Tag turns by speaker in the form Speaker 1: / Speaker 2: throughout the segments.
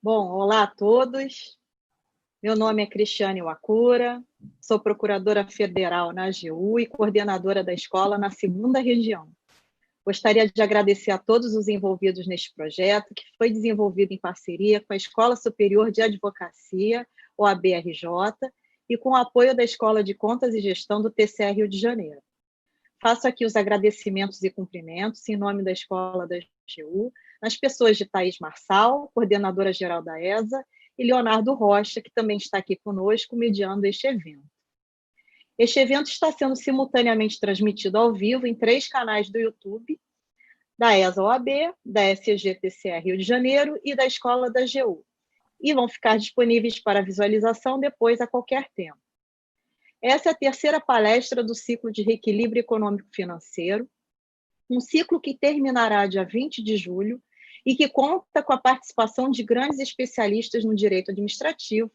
Speaker 1: Bom, olá a todos. Meu nome é Cristiane Wakura, sou procuradora federal na AGU e coordenadora da escola na segunda região. Gostaria de agradecer a todos os envolvidos neste projeto, que foi desenvolvido em parceria com a Escola Superior de Advocacia, OAB-RJ, e com o apoio da Escola de Contas e Gestão do TCE Rio de Janeiro. Faço aqui os agradecimentos e cumprimentos em nome da Escola da AGU, nas pessoas de Thaís Marçal, coordenadora-geral da ESA, e Leonardo Rocha, que também está aqui conosco, mediando este evento. Este evento está sendo simultaneamente transmitido ao vivo em 3 canais do YouTube, da ESA OAB, da SEG-TCE Rio de Janeiro e da Escola da AGU, e vão ficar disponíveis para visualização depois a qualquer tempo. Essa é a terceira palestra do ciclo de Reequilíbrio Econômico-Financeiro, um ciclo que terminará dia 20 de julho e que conta com a participação de grandes especialistas no direito administrativo,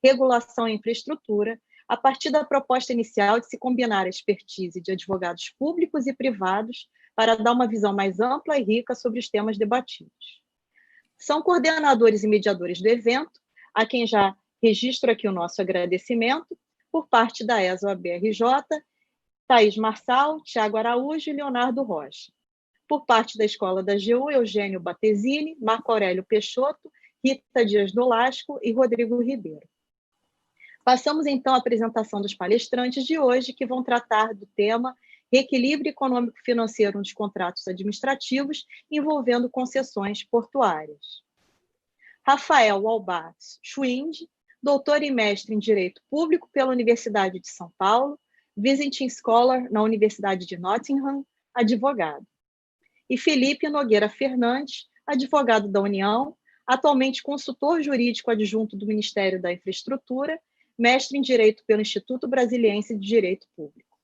Speaker 1: regulação e infraestrutura, a partir da proposta inicial de se combinar a expertise de advogados públicos e privados para dar uma visão mais ampla e rica sobre os temas debatidos. São coordenadores e mediadores do evento, a quem já registro aqui o nosso agradecimento, por parte da ESA-OAB-RJ, Thaís Marçal, Tiago Araújo e Leonardo Rocha. Por parte da Escola da AGU, Eugênio Battesini, Marco Aurélio Peixoto, Rita Dias Nolasco e Rodrigo Ribeiro. Passamos, então, à apresentação dos palestrantes de hoje, que vão tratar do tema Reequilíbrio Econômico-Financeiro dos Contratos Administrativos envolvendo concessões portuárias. Rafael Walbart Schwind, doutor e mestre em Direito Público pela Universidade de São Paulo, Visiting Scholar na Universidade de Nottingham, advogado. E Felipe Nogueira Fernandes, advogado da União, atualmente consultor jurídico adjunto do Ministério da Infraestrutura, mestre em Direito pelo Instituto Brasiliense de Direito Público.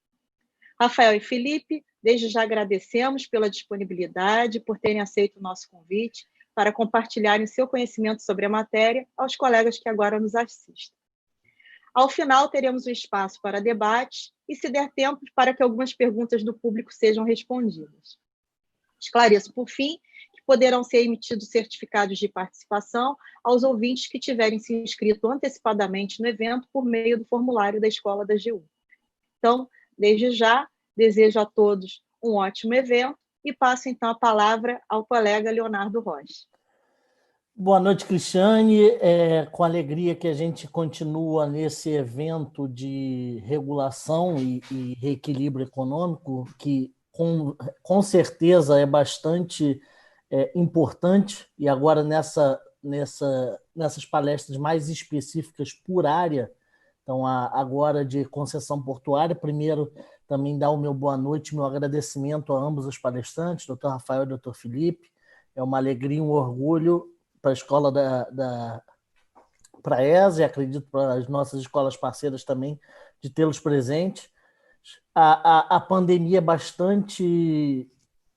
Speaker 1: Rafael e Felipe, desde já agradecemos pela disponibilidade, por terem aceito o nosso convite, para compartilharem seu conhecimento sobre a matéria aos colegas que agora nos assistem. Ao final, teremos um espaço para debate e, se der tempo, para que algumas perguntas do público sejam respondidas. Esclareço, por fim, que poderão ser emitidos certificados de participação aos ouvintes que tiverem se inscrito antecipadamente no evento por meio do formulário da Escola da AGU. Então, desde já, desejo a todos um ótimo evento e passo, então, a palavra ao colega Leonardo Rocha.
Speaker 2: Boa noite, Cristiane. Com alegria que a gente continua nesse evento de regulação e reequilíbrio econômico, que com certeza é bastante importante, e agora nessas palestras mais específicas por área, então agora de concessão portuária, primeiro também dar o meu boa noite, meu agradecimento a ambos os palestrantes, doutor Rafael e doutor Felipe. É uma alegria e um orgulho para a escola para a ESA, e acredito para as nossas escolas parceiras também, de tê-los presentes. A pandemia é bastante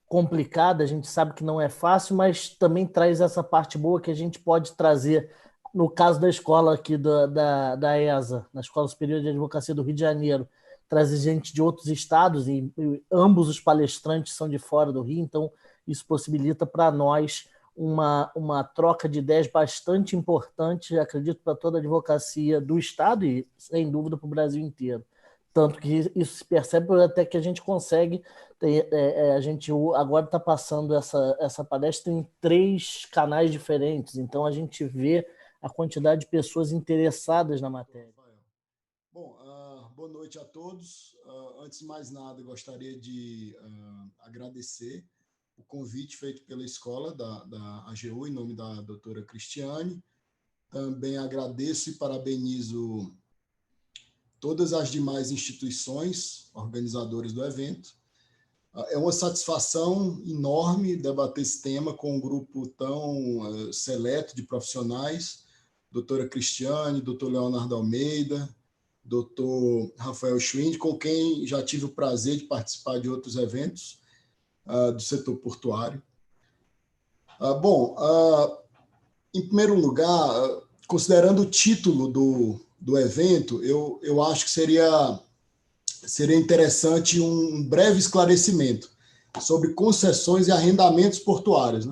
Speaker 2: complicada, a gente sabe que não é fácil, mas também traz essa parte boa que a gente pode trazer, no caso da escola aqui da ESA, na Escola Superior de Advocacia do Rio de Janeiro, trazer gente de outros estados, e ambos os palestrantes são de fora do Rio, então isso possibilita para nós uma troca de ideias bastante importante, acredito, para toda a advocacia do Estado e, sem dúvida, para o Brasil inteiro. Tanto que isso se percebe até que a gente consegue, a gente agora está passando essa palestra em 3 canais diferentes, então a gente vê a quantidade de pessoas interessadas na matéria.
Speaker 3: Bom, boa noite a todos. Antes de mais nada, gostaria de agradecer o convite feito pela escola da AGU, em nome da doutora Cristiane. Também agradeço e parabenizo todas as demais instituições organizadoras do evento. É uma satisfação enorme debater esse tema com um grupo tão seleto de profissionais, doutora Cristiane, doutor Leonardo Almeida, doutor Rafael Schwind, com quem já tive o prazer de participar de outros eventos do setor portuário. Em primeiro lugar, considerando o título do evento, eu acho que seria interessante um breve esclarecimento sobre concessões e arrendamentos portuários.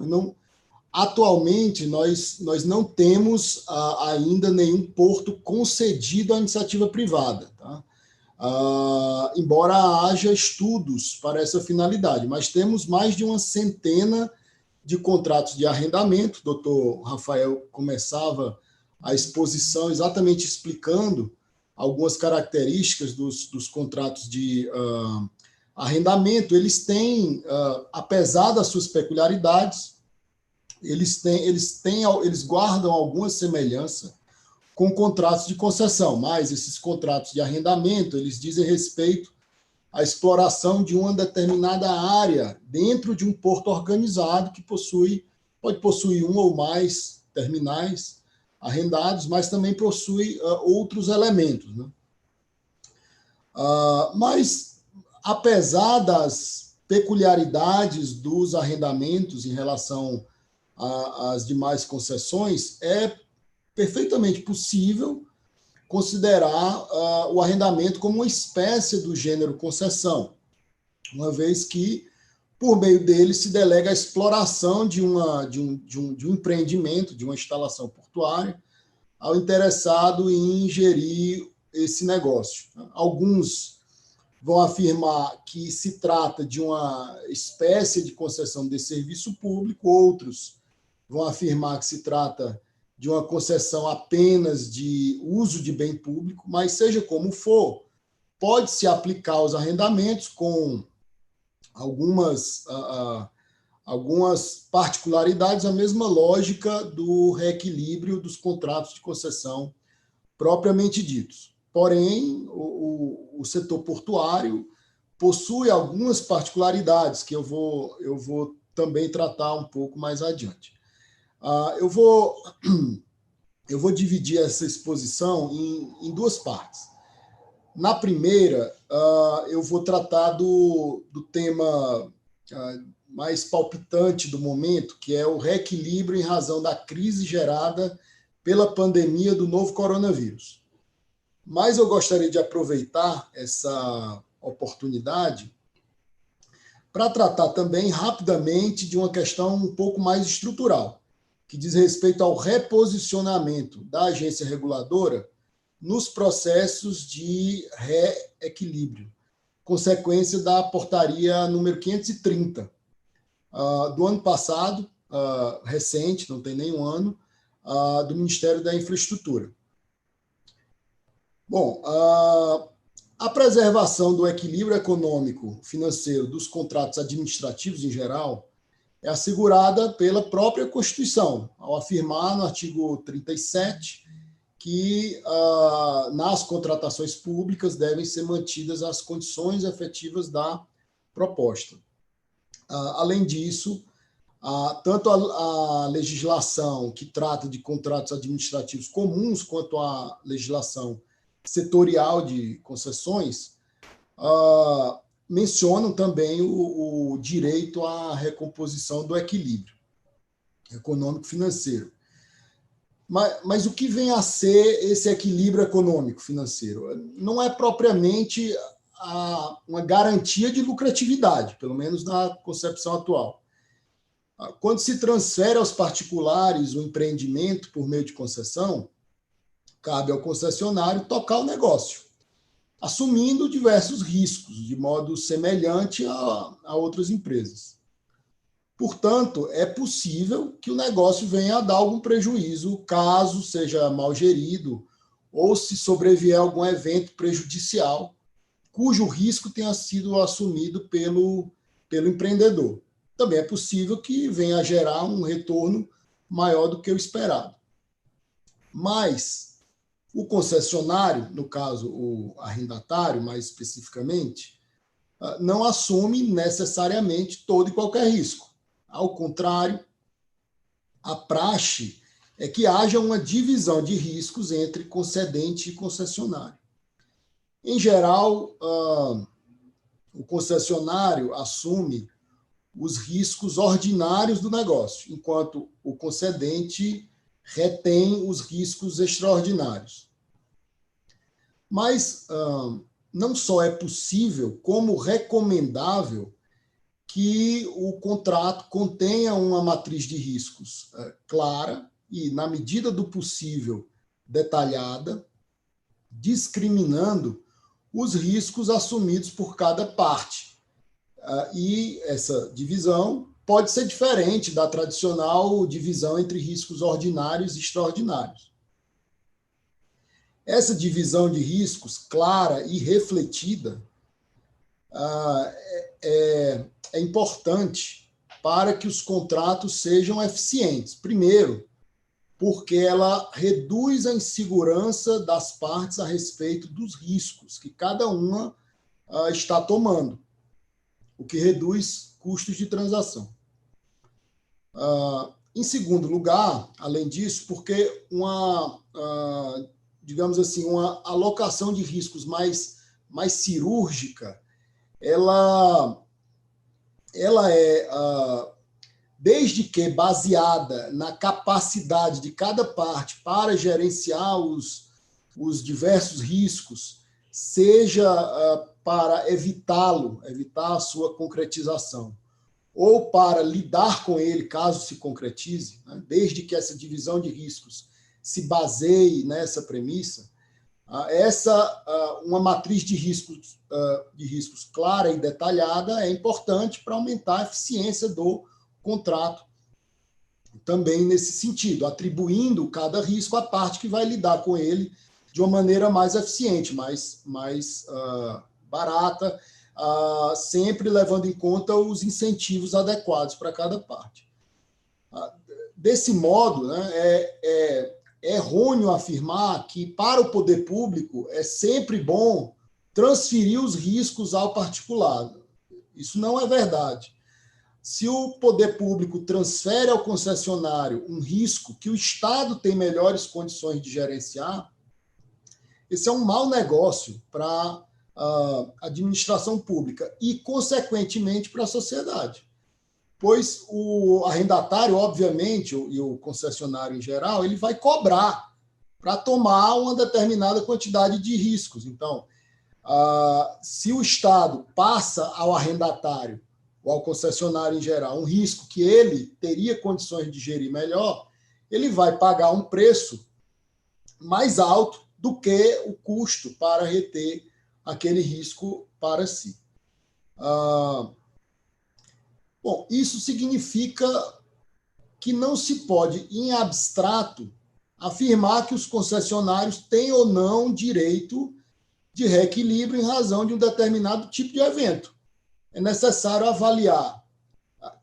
Speaker 3: Atualmente, nós não temos ainda nenhum porto concedido à iniciativa privada, tá? Embora haja estudos para essa finalidade, mas temos mais de uma centena de contratos de arrendamento. O doutor Rafael começava a exposição exatamente explicando algumas características dos contratos de arrendamento. Eles têm, apesar das suas peculiaridades, eles guardam alguma semelhança com contratos de concessão, mas esses contratos de arrendamento, eles dizem respeito à exploração de uma determinada área dentro de um porto organizado que pode possuir um ou mais terminais arrendados, mas também possui outros elementos, né? Mas, apesar das peculiaridades dos arrendamentos em relação às demais concessões, é perfeitamente possível considerar o arrendamento como uma espécie do gênero concessão, uma vez que, por meio dele, se delega a exploração de um empreendimento, de uma instalação portuária, ao interessado em gerir esse negócio. Alguns vão afirmar que se trata de uma espécie de concessão de serviço público, outros vão afirmar que se trata de uma concessão apenas de uso de bem público, mas seja como for, pode-se aplicar aos arrendamentos com algumas particularidades, a mesma lógica do reequilíbrio dos contratos de concessão propriamente ditos. Porém, o setor portuário possui algumas particularidades que eu vou também tratar um pouco mais adiante. Eu vou dividir essa exposição em duas partes. Na primeira, eu vou tratar do tema mais palpitante do momento, que é o reequilíbrio em razão da crise gerada pela pandemia do novo coronavírus. Mas eu gostaria de aproveitar essa oportunidade para tratar também rapidamente de uma questão um pouco mais estrutural, que diz respeito ao reposicionamento da agência reguladora nos processos de reequilíbrio, consequência da portaria número 530 do ano passado, recente, não tem nenhum ano, do Ministério da Infraestrutura. Bom, a preservação do equilíbrio econômico financeiro dos contratos administrativos em geral é assegurada pela própria Constituição, ao afirmar no artigo 37 que nas contratações públicas devem ser mantidas as condições efetivas da proposta. Além disso, tanto a legislação que trata de contratos administrativos comuns quanto a legislação setorial de concessões mencionam também o direito à recomposição do equilíbrio econômico-financeiro. Mas o que vem a ser esse equilíbrio econômico-financeiro? Não é propriamente uma garantia de lucratividade, pelo menos na concepção atual. Quando se transfere aos particulares o empreendimento por meio de concessão, cabe ao concessionário tocar o negócio, assumindo diversos riscos, de modo semelhante a outras empresas. Portanto, é possível que o negócio venha a dar algum prejuízo, caso seja mal gerido ou se sobrevier algum evento prejudicial, cujo risco tenha sido assumido pelo empreendedor. Também é possível que venha a gerar um retorno maior do que o esperado. Mas o concessionário, no caso o arrendatário mais especificamente, não assume necessariamente todo e qualquer risco. Ao contrário, a praxe é que haja uma divisão de riscos entre concedente e concessionário. Em geral, o concessionário assume os riscos ordinários do negócio, enquanto o concedente retém os riscos extraordinários. Mas não só é possível, como recomendável, que o contrato contenha uma matriz de riscos clara e, na medida do possível, detalhada, discriminando os riscos assumidos por cada parte. E essa divisão pode ser diferente da tradicional divisão entre riscos ordinários e extraordinários. Essa divisão de riscos clara e refletida é importante para que os contratos sejam eficientes. Primeiro, porque ela reduz a insegurança das partes a respeito dos riscos que cada uma está tomando, o que reduz custos de transação. Em segundo lugar, além disso, porque digamos assim, uma alocação de riscos mais cirúrgica, ela é, desde que baseada na capacidade de cada parte para gerenciar os diversos riscos, seja para evitar a sua concretização, ou para lidar com ele caso se concretize, né? Desde que essa divisão de riscos se baseie nessa premissa, uma matriz de riscos clara e detalhada é importante para aumentar a eficiência do contrato, também nesse sentido, atribuindo cada risco à parte que vai lidar com ele de uma maneira mais eficiente, mais barata, sempre levando em conta os incentivos adequados para cada parte. Desse modo, né, é errôneo afirmar que, para o poder público, é sempre bom transferir os riscos ao particular. Isso não é verdade. Se o poder público transfere ao concessionário um risco que o Estado tem melhores condições de gerenciar, esse é um mau negócio para a administração pública e, consequentemente, para a sociedade. Pois o arrendatário, obviamente, e o concessionário em geral, ele vai cobrar para tomar uma determinada quantidade de riscos. Então, se o Estado passa ao arrendatário ou ao concessionário em geral um risco que ele teria condições de gerir melhor, ele vai pagar um preço mais alto do que o custo para reter aquele risco para si. Bom, isso significa que não se pode, em abstrato, afirmar que os concessionários têm ou não direito de reequilíbrio em razão de um determinado tipo de evento. É necessário avaliar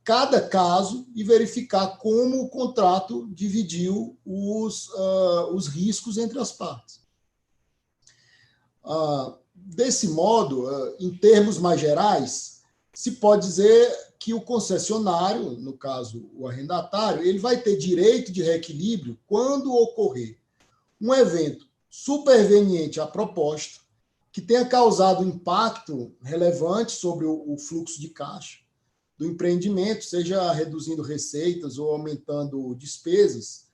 Speaker 3: cada caso e verificar como o contrato dividiu os riscos entre as partes. Desse modo, em termos mais gerais, se pode dizer que o concessionário, no caso o arrendatário, ele vai ter direito de reequilíbrio quando ocorrer um evento superveniente à proposta que tenha causado impacto relevante sobre o fluxo de caixa do empreendimento, seja reduzindo receitas ou aumentando despesas,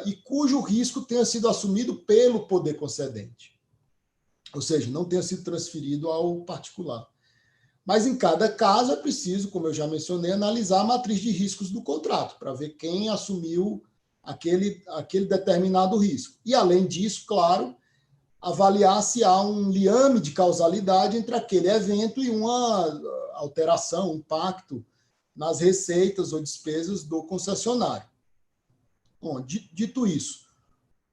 Speaker 3: e cujo risco tenha sido assumido pelo poder concedente, ou seja, não tenha sido transferido ao particular. Mas, em cada caso, é preciso, como eu já mencionei, analisar a matriz de riscos do contrato, para ver quem assumiu aquele determinado risco. E, além disso, claro, avaliar se há um liame de causalidade entre aquele evento e uma alteração, um impacto nas receitas ou despesas do concessionário. Bom, dito isso,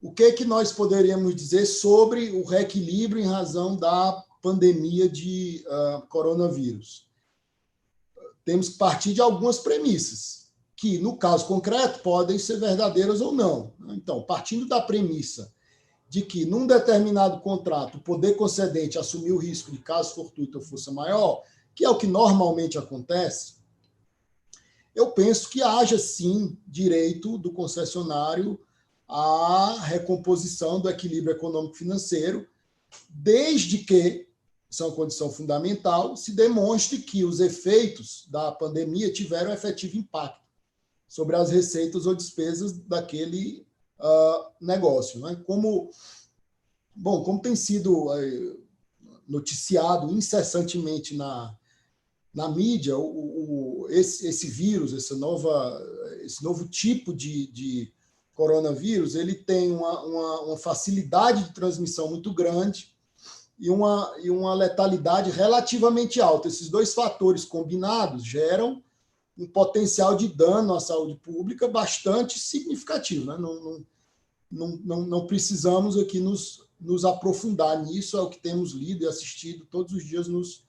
Speaker 3: o que é que nós poderíamos dizer sobre o reequilíbrio em razão da pandemia de coronavírus? Temos que partir de algumas premissas, que, no caso concreto, podem ser verdadeiras ou não. Então, partindo da premissa de que, num determinado contrato, o poder concedente assumiu o risco de caso fortuito ou força maior, que é o que normalmente acontece, eu penso que haja, sim, direito do concessionário à recomposição do equilíbrio econômico-financeiro, desde que, isso é uma condição fundamental, se demonstre que os efeitos da pandemia tiveram efetivo impacto sobre as receitas ou despesas daquele negócio. Né? Como tem sido noticiado incessantemente na na mídia, esse vírus, esse novo tipo de coronavírus, ele tem uma facilidade de transmissão muito grande e uma letalidade relativamente alta. Esses dois fatores combinados geram um potencial de dano à saúde pública bastante significativo, né? Não precisamos aqui nos aprofundar nisso, é o que temos lido e assistido todos os dias nos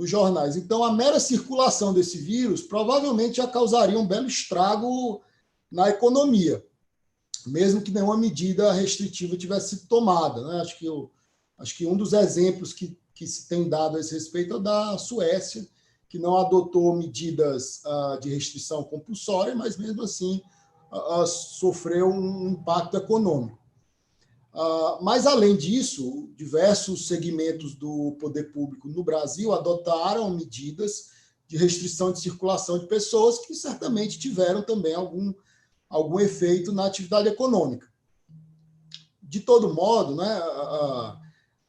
Speaker 3: jornais. Então, a mera circulação desse vírus provavelmente já causaria um belo estrago na economia, mesmo que nenhuma medida restritiva tivesse sido tomada, né? Acho que um dos exemplos que se tem dado a esse respeito é o da Suécia, que não adotou medidas de restrição compulsória, mas mesmo assim sofreu um impacto econômico. Mas, além disso, diversos segmentos do poder público no Brasil adotaram medidas de restrição de circulação de pessoas que certamente tiveram também algum efeito na atividade econômica. De todo modo, né,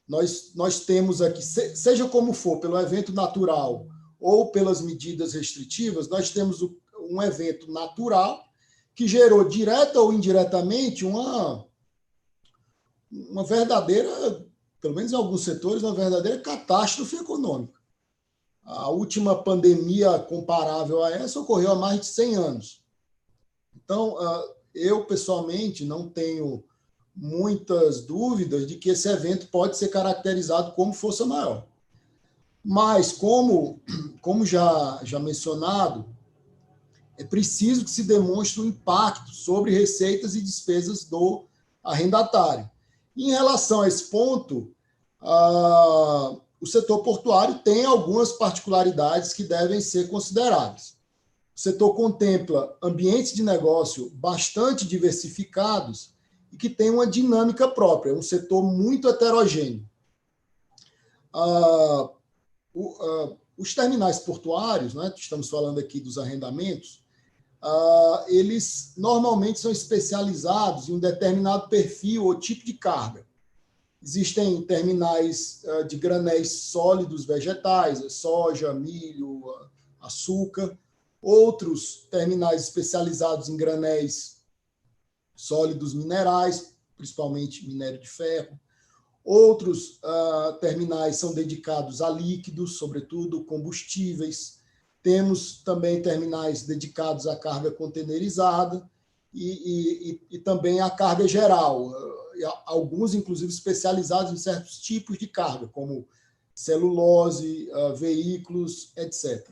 Speaker 3: nós temos aqui, seja como for, pelo evento natural ou pelas medidas restritivas, nós temos um evento natural que gerou, direta ou indiretamente, uma verdadeira, pelo menos em alguns setores, uma verdadeira catástrofe econômica. A última pandemia comparável a essa ocorreu há mais de 100 anos. Então, eu, pessoalmente, não tenho muitas dúvidas de que esse evento pode ser caracterizado como força maior. Mas, como já mencionado, é preciso que se demonstre o impacto sobre receitas e despesas do arrendatário. Em relação a esse ponto, o setor portuário tem algumas particularidades que devem ser consideradas. O setor contempla ambientes de negócio bastante diversificados e que têm uma dinâmica própria, um setor muito heterogêneo. Os terminais portuários, né, estamos falando aqui dos arrendamentos, eles normalmente são especializados em um determinado perfil ou tipo de carga. Existem terminais de granéis sólidos vegetais, soja, milho, açúcar, outros terminais especializados em granéis sólidos minerais, principalmente minério de ferro. Outros terminais são dedicados a líquidos, sobretudo combustíveis. Temos também terminais dedicados à carga containerizada e também à carga geral, alguns, inclusive, especializados em certos tipos de carga, como celulose, veículos, etc.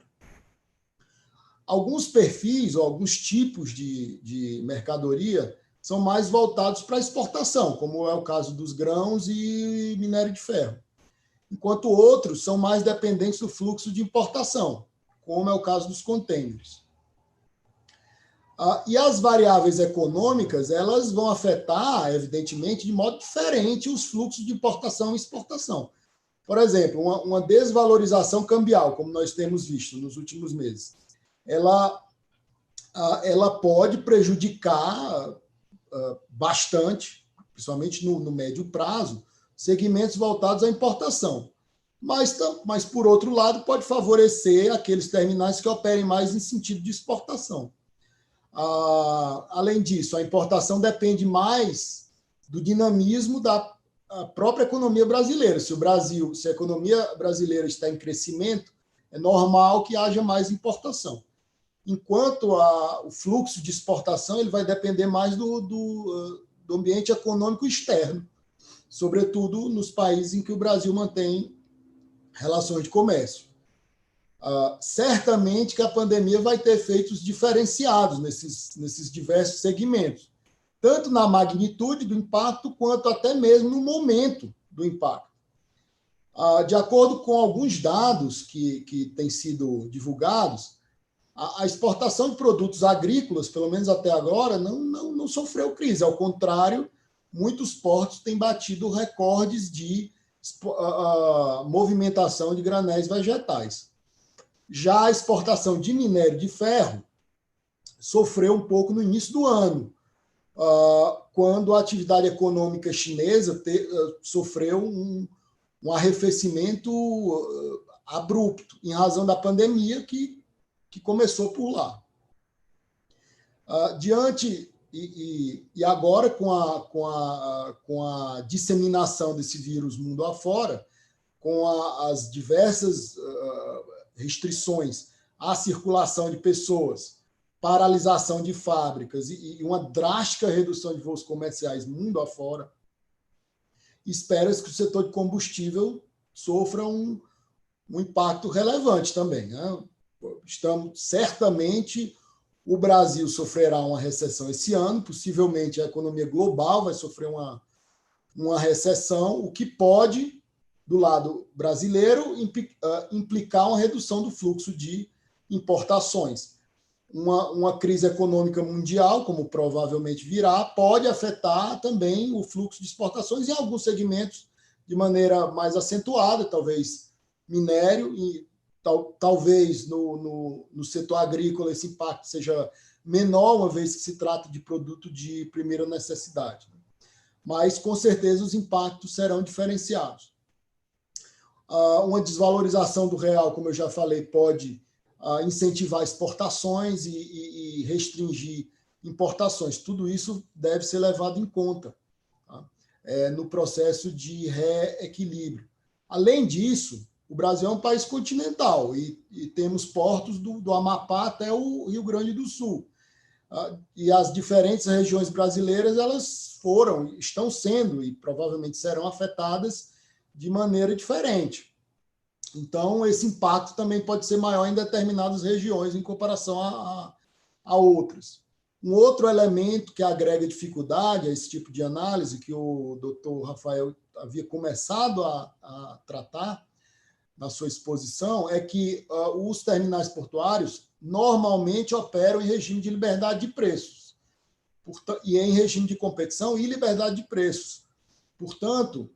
Speaker 3: Alguns perfis ou alguns tipos de mercadoria são mais voltados para a exportação, como é o caso dos grãos e minério de ferro, enquanto outros são mais dependentes do fluxo de importação, como é o caso dos contêineres. E as variáveis econômicas, elas vão afetar, evidentemente, de modo diferente os fluxos de importação e exportação. Por exemplo, uma desvalorização cambial, como nós temos visto nos últimos meses, ela pode prejudicar bastante, principalmente no médio prazo, segmentos voltados à importação. Mas, por outro lado, pode favorecer aqueles terminais que operem mais em sentido de exportação. Além disso, a importação depende mais do dinamismo da própria economia brasileira. Se a economia brasileira está em crescimento, é normal que haja mais importação. Enquanto o fluxo de exportação ele vai depender mais do ambiente econômico externo, sobretudo nos países em que o Brasil mantém relações de comércio. Certamente que a pandemia vai ter efeitos diferenciados nesses diversos segmentos, tanto na magnitude do impacto, quanto até mesmo no momento do impacto. De acordo com alguns dados que têm sido divulgados, a exportação de produtos agrícolas, pelo menos até agora, não sofreu crise. Ao contrário, muitos portos têm batido recordes de movimentação de granéis vegetais. Já a exportação de minério de ferro sofreu um pouco no início do ano, quando a atividade econômica chinesa sofreu um arrefecimento abrupto, em razão da pandemia que começou por lá. Diante e agora, com a disseminação desse vírus mundo afora, com as diversas restrições à circulação de pessoas, paralisação de fábricas e uma drástica redução de voos comerciais mundo afora, espera-se que o setor de combustível sofra um impacto relevante também, né? Certamente, o Brasil sofrerá uma recessão esse ano, possivelmente a economia global vai sofrer uma recessão, o que pode, do lado brasileiro, implicar uma redução do fluxo de importações. Uma crise econômica mundial, como provavelmente virá, pode afetar também o fluxo de exportações em alguns segmentos de maneira mais acentuada, talvez minério e talvez no setor agrícola esse impacto seja menor, uma vez que se trata de produto de primeira necessidade. Mas, com certeza, os impactos serão diferenciados. Uma desvalorização do real, como eu já falei, pode incentivar exportações e restringir importações. Tudo isso deve ser levado em conta, tá? No processo de reequilíbrio. Além disso, o Brasil é um país continental e temos portos do Amapá até o Rio Grande do Sul. E as diferentes regiões brasileiras elas estão sendo e provavelmente serão afetadas de maneira diferente. Então, esse impacto também pode ser maior em determinadas regiões em comparação a outras. Um outro elemento que agrega dificuldade a esse tipo de análise, que o doutor Rafael havia começado a tratar na sua exposição, é que os terminais portuários normalmente operam em regime de liberdade de preços e em regime de competição e liberdade de preços. Portanto,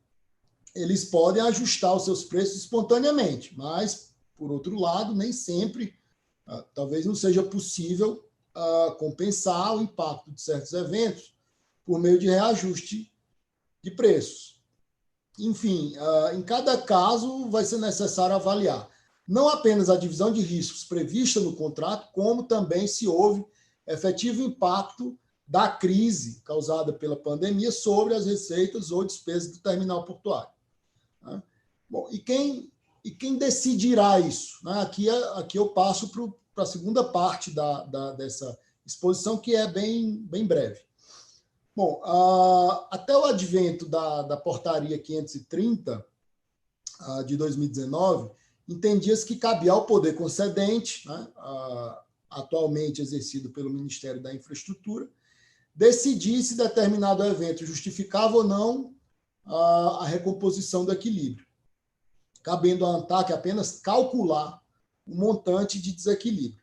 Speaker 3: eles podem ajustar os seus preços espontaneamente, mas, por outro lado, nem sempre, talvez não seja possível compensar o impacto de certos eventos por meio de reajuste de preços. Enfim, em cada caso vai ser necessário avaliar não apenas a divisão de riscos prevista no contrato, como também se houve efetivo impacto da crise causada pela pandemia sobre as receitas ou despesas do terminal portuário. Bom, e quem decidirá isso? Aqui eu passo para a segunda parte dessa exposição, que é bem breve. Bom, até o advento da Portaria 530 de 2019, entendia-se que cabia ao poder concedente, atualmente exercido pelo Ministério da Infraestrutura, decidir se determinado evento justificava ou não a recomposição do equilíbrio, cabendo à ANTAC apenas calcular o montante de desequilíbrio.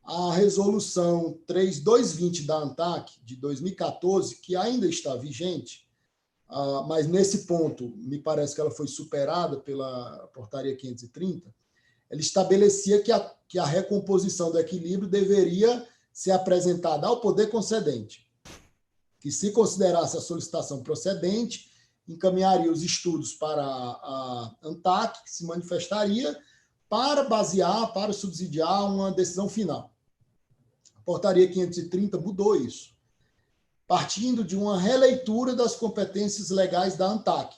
Speaker 3: A resolução 3220 da ANTAC, de 2014, que ainda está vigente, mas nesse ponto me parece que ela foi superada pela Portaria 530, ela estabelecia que a recomposição do equilíbrio deveria ser apresentada ao poder concedente, que, se considerasse a solicitação procedente, encaminharia os estudos para a ANTAC, que se manifestaria para subsidiar uma decisão final. A Portaria 530 mudou isso, partindo de uma releitura das competências legais da ANTAC.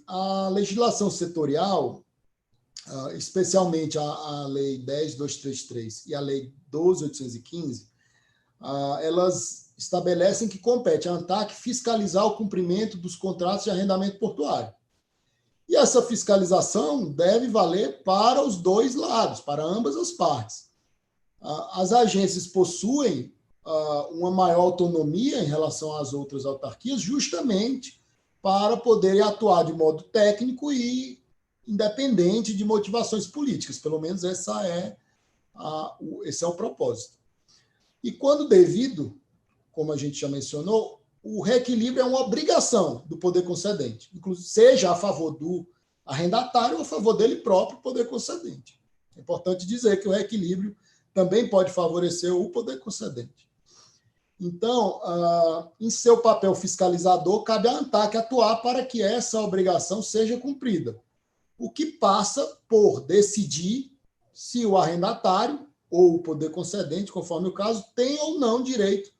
Speaker 3: A legislação setorial, especialmente a Lei 10.233 e a Lei 12.815, elas estabelecem que compete à ANTAC fiscalizar o cumprimento dos contratos de arrendamento portuário. E essa fiscalização deve valer para os dois lados, para ambas as partes. As agências possuem uma maior autonomia em relação às outras autarquias, justamente para poderem atuar de modo técnico e independente de motivações políticas. Pelo menos esse é o propósito. E, quando devido, como a gente já mencionou, o reequilíbrio é uma obrigação do poder concedente, inclusive seja a favor do arrendatário ou a favor dele próprio, poder concedente. É importante dizer que o reequilíbrio também pode favorecer o poder concedente. Então, em seu papel fiscalizador, cabe à ANTAC atuar para que essa obrigação seja cumprida. o que passa por decidir se o arrendatário ou o poder concedente, conforme o caso, tem ou não direito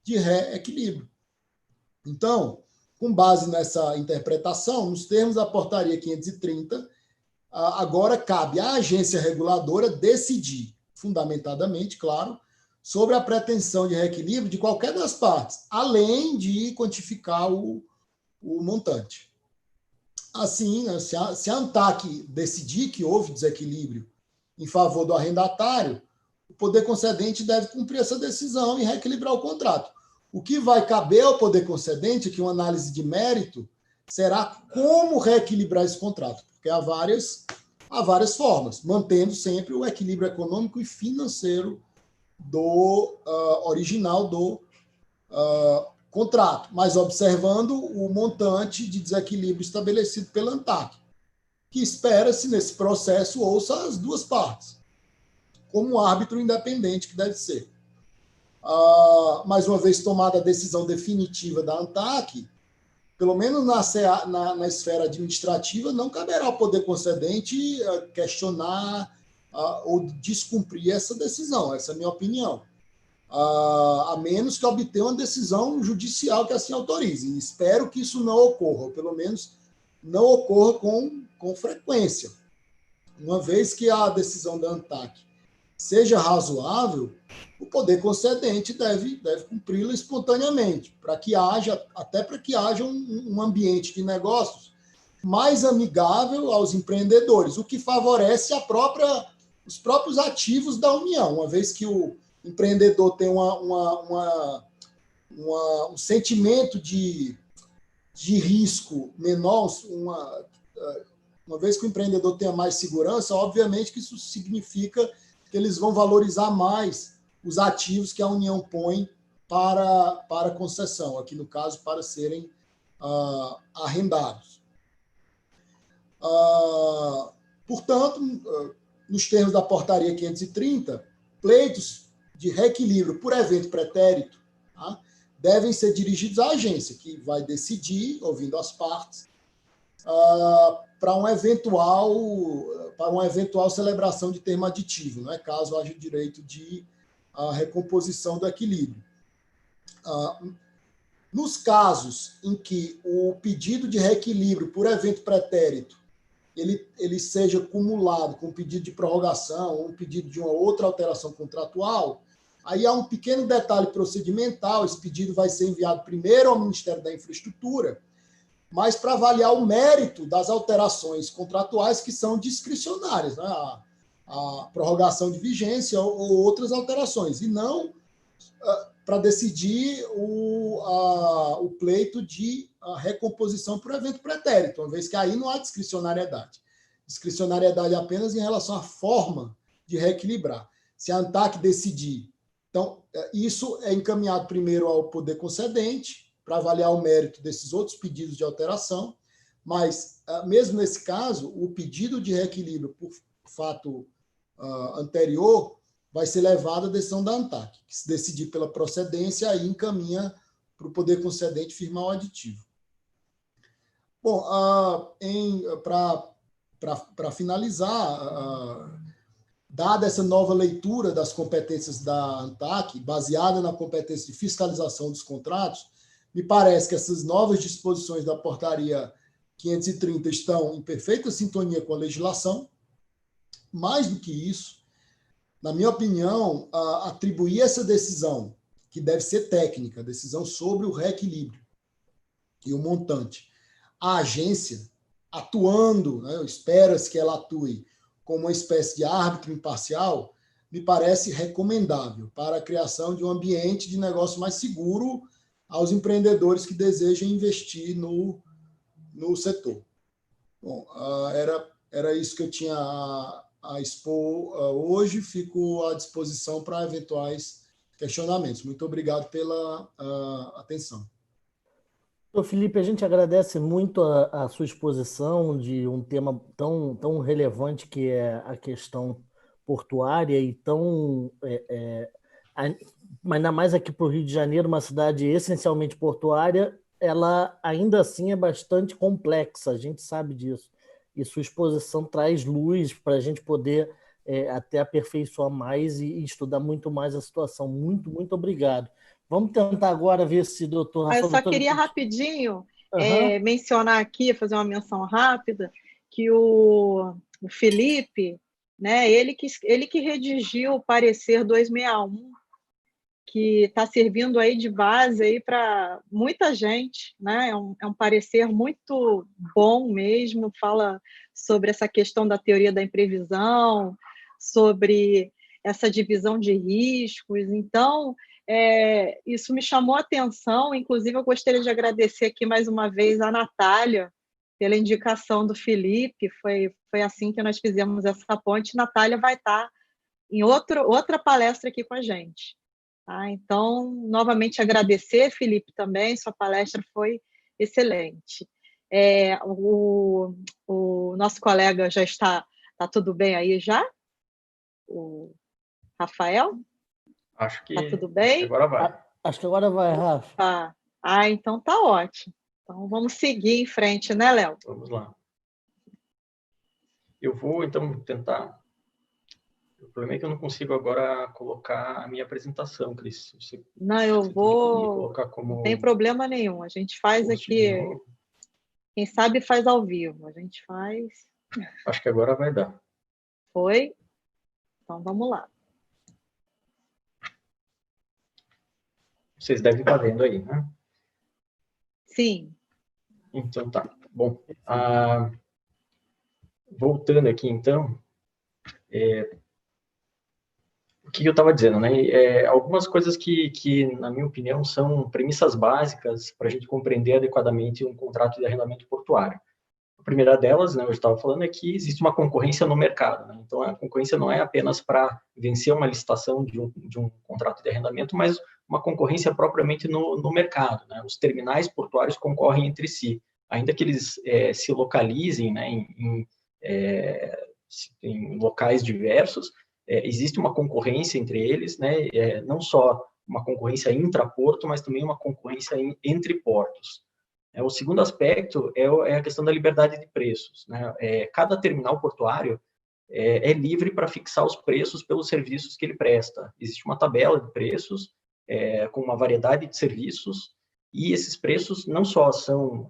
Speaker 3: de reequilíbrio. Então, com base nessa interpretação, nos termos da portaria 530, agora cabe à agência reguladora decidir, fundamentadamente, claro, sobre a pretensão de reequilíbrio de qualquer das partes, além de quantificar o montante. Assim, se a ANTAC decidir que houve desequilíbrio em favor do arrendatário, o poder concedente deve cumprir essa decisão e reequilibrar o contrato. O que vai caber ao poder concedente, que uma análise de mérito, será como reequilibrar esse contrato, porque há várias formas, mantendo sempre o equilíbrio econômico e financeiro original do contrato, mas observando o montante de desequilíbrio estabelecido pela ANTAC, que espera-se, nesse processo, ouça as duas partes, como um árbitro independente que deve ser. Mais uma vez tomada a decisão definitiva da ANTAC, pelo menos na esfera administrativa, não caberá ao poder concedente questionar ou descumprir essa decisão. Essa é a minha opinião. A menos que obtenha uma decisão judicial que assim autorize. E espero que isso não ocorra, ou pelo menos não ocorra com frequência. Uma vez que a decisão da ANTAC seja razoável, o poder concedente deve cumpri-la espontaneamente, até para que haja um ambiente de negócios mais amigável aos empreendedores, o que favorece os próprios ativos da União, uma vez que o empreendedor tem um sentimento de risco menor, uma vez que o empreendedor tenha mais segurança, obviamente que isso significa que eles vão valorizar mais os ativos que a União põe para concessão, aqui no caso, para serem arrendados. Portanto, nos termos da portaria 530, pleitos de reequilíbrio por evento pretérito devem ser dirigidos à agência, que vai decidir, ouvindo as partes, para uma eventual celebração de termo aditivo, né, caso haja direito de recomposição do equilíbrio. Nos casos em que o pedido de reequilíbrio por evento pretérito ele seja cumulado com um pedido de prorrogação ou um pedido de uma outra alteração contratual, aí há um pequeno detalhe procedimental. Esse pedido vai ser enviado primeiro ao Ministério da Infraestrutura, mas para avaliar o mérito das alterações contratuais que são discricionárias, né? A prorrogação de vigência ou outras alterações, e não para decidir o pleito de recomposição por evento pretérito, uma vez que aí não há discricionariedade. Discricionariedade apenas em relação à forma de reequilibrar. Se a ANTAC decidir, então, isso é encaminhado primeiro ao poder concedente, para avaliar o mérito desses outros pedidos de alteração, mas, mesmo nesse caso, o pedido de reequilíbrio por fato anterior vai ser levado à decisão da ANTAC, que, se decidir pela procedência, aí encaminha para o poder concedente firmar o aditivo. Bom, para finalizar, dada essa nova leitura das competências da ANTAC, baseada na competência de fiscalização dos contratos, me parece que essas novas disposições da portaria 530 estão em perfeita sintonia com a legislação. Mais do que isso, na minha opinião, atribuir essa decisão, que deve ser técnica, decisão sobre o reequilíbrio e o montante, à agência, atuando, né, espera-se que ela atue como uma espécie de árbitro imparcial, me parece recomendável para a criação de um ambiente de negócio mais seguro aos empreendedores que desejam investir no setor. Bom, era isso que eu tinha a expor hoje. Fico à disposição para eventuais questionamentos. Muito obrigado pela atenção.
Speaker 2: Felipe, a gente agradece muito a sua exposição de um tema tão relevante que é a questão portuária e ainda mais aqui para o Rio de Janeiro, uma cidade essencialmente portuária, ela ainda assim é bastante complexa, a gente sabe disso. e sua exposição traz luz para a gente poder até aperfeiçoar mais e estudar muito mais a situação. Muito, muito obrigado. Vamos tentar agora ver se o doutor
Speaker 1: Eu
Speaker 2: Rafael...
Speaker 1: só queria rapidinho
Speaker 2: Uhum.
Speaker 1: mencionar aqui, fazer uma menção rápida, que o Felipe, né, ele que redigiu o parecer 261, que está servindo aí de base para muita gente, né? É um parecer muito bom mesmo, fala sobre essa questão da teoria da imprevisão, sobre essa divisão de riscos. Então, isso me chamou a atenção, inclusive eu gostaria de agradecer aqui mais uma vez a Natália pela indicação do Felipe, foi assim que nós fizemos essa ponte. Natália vai estar em outra palestra aqui com a gente. Então, novamente agradecer, Felipe, também, sua palestra foi excelente. O nosso colega já está tudo bem aí já? O Rafael?
Speaker 4: Acho que,
Speaker 1: tudo bem?
Speaker 4: agora vai.
Speaker 2: Acho que agora vai, Rafa.
Speaker 1: Então tá ótimo. Então vamos seguir em frente, né, Léo?
Speaker 4: Vamos lá. Eu vou, então, tentar... O problema é que eu não consigo agora colocar a minha apresentação, Cris.
Speaker 1: Não, eu vou...
Speaker 4: Colocar como...
Speaker 1: Não tem problema nenhum. A gente faz aqui... Quem sabe faz ao vivo. A gente faz...
Speaker 4: Acho que agora vai dar.
Speaker 1: Foi? Então vamos lá.
Speaker 4: Vocês devem estar vendo aí, né?
Speaker 1: Sim.
Speaker 4: Então tá. Bom, voltando aqui, então... O que eu estava dizendo, né? Algumas coisas que, na minha opinião, são premissas básicas para a gente compreender adequadamente um contrato de arrendamento portuário. A primeira delas, né, eu estava falando, é que existe uma concorrência no mercado. Né? Então, a concorrência não é apenas para vencer uma licitação de um contrato de arrendamento, mas uma concorrência propriamente no mercado. Né? Os terminais portuários concorrem entre si, ainda que eles se localizem, né, em locais diversos. Existe uma concorrência entre eles, né? Não só uma concorrência intraporto, mas também uma concorrência entre portos. O segundo aspecto é a questão da liberdade de preços. Né? Cada terminal portuário é livre para fixar os preços pelos serviços que ele presta. Existe uma tabela de preços com uma variedade de serviços, e esses preços não só são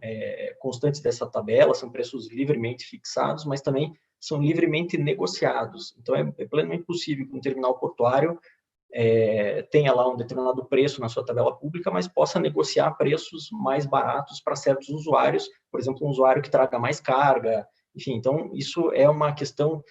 Speaker 4: constantes dessa tabela, são preços livremente fixados, mas também são livremente negociados. Então, é plenamente possível que um terminal portuário tenha lá um determinado preço na sua tabela pública, mas possa negociar preços mais baratos para certos usuários, por exemplo, um usuário que traga mais carga, enfim. Então, isso é uma questão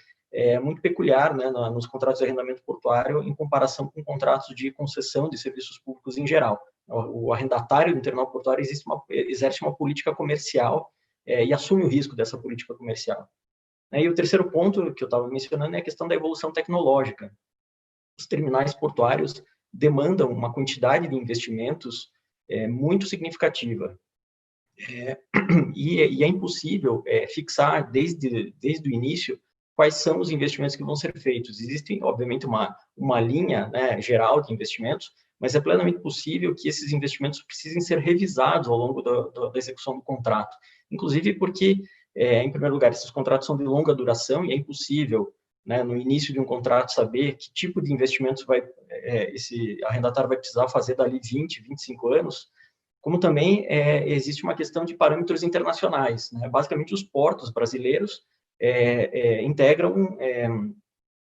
Speaker 4: muito peculiar, né, nos contratos de arrendamento portuário em comparação com contratos de concessão de serviços públicos em geral. O arrendatário do terminal portuário exerce uma política comercial e assume o risco dessa política comercial. E o terceiro ponto que eu estava mencionando é a questão da evolução tecnológica. Os terminais portuários demandam uma quantidade de investimentos muito significativa. E é impossível fixar desde o início quais são os investimentos que vão ser feitos. Existe, obviamente, uma linha, né, geral de investimentos, mas é plenamente possível que esses investimentos precisem ser revisados ao longo da execução do contrato. Inclusive porque, em primeiro lugar, esses contratos são de longa duração e é impossível, né, no início de um contrato, saber que tipo de investimentos esse arrendatário vai precisar fazer dali 20, 25 anos, como também existe uma questão de parâmetros internacionais. Né? Basicamente, os portos brasileiros integram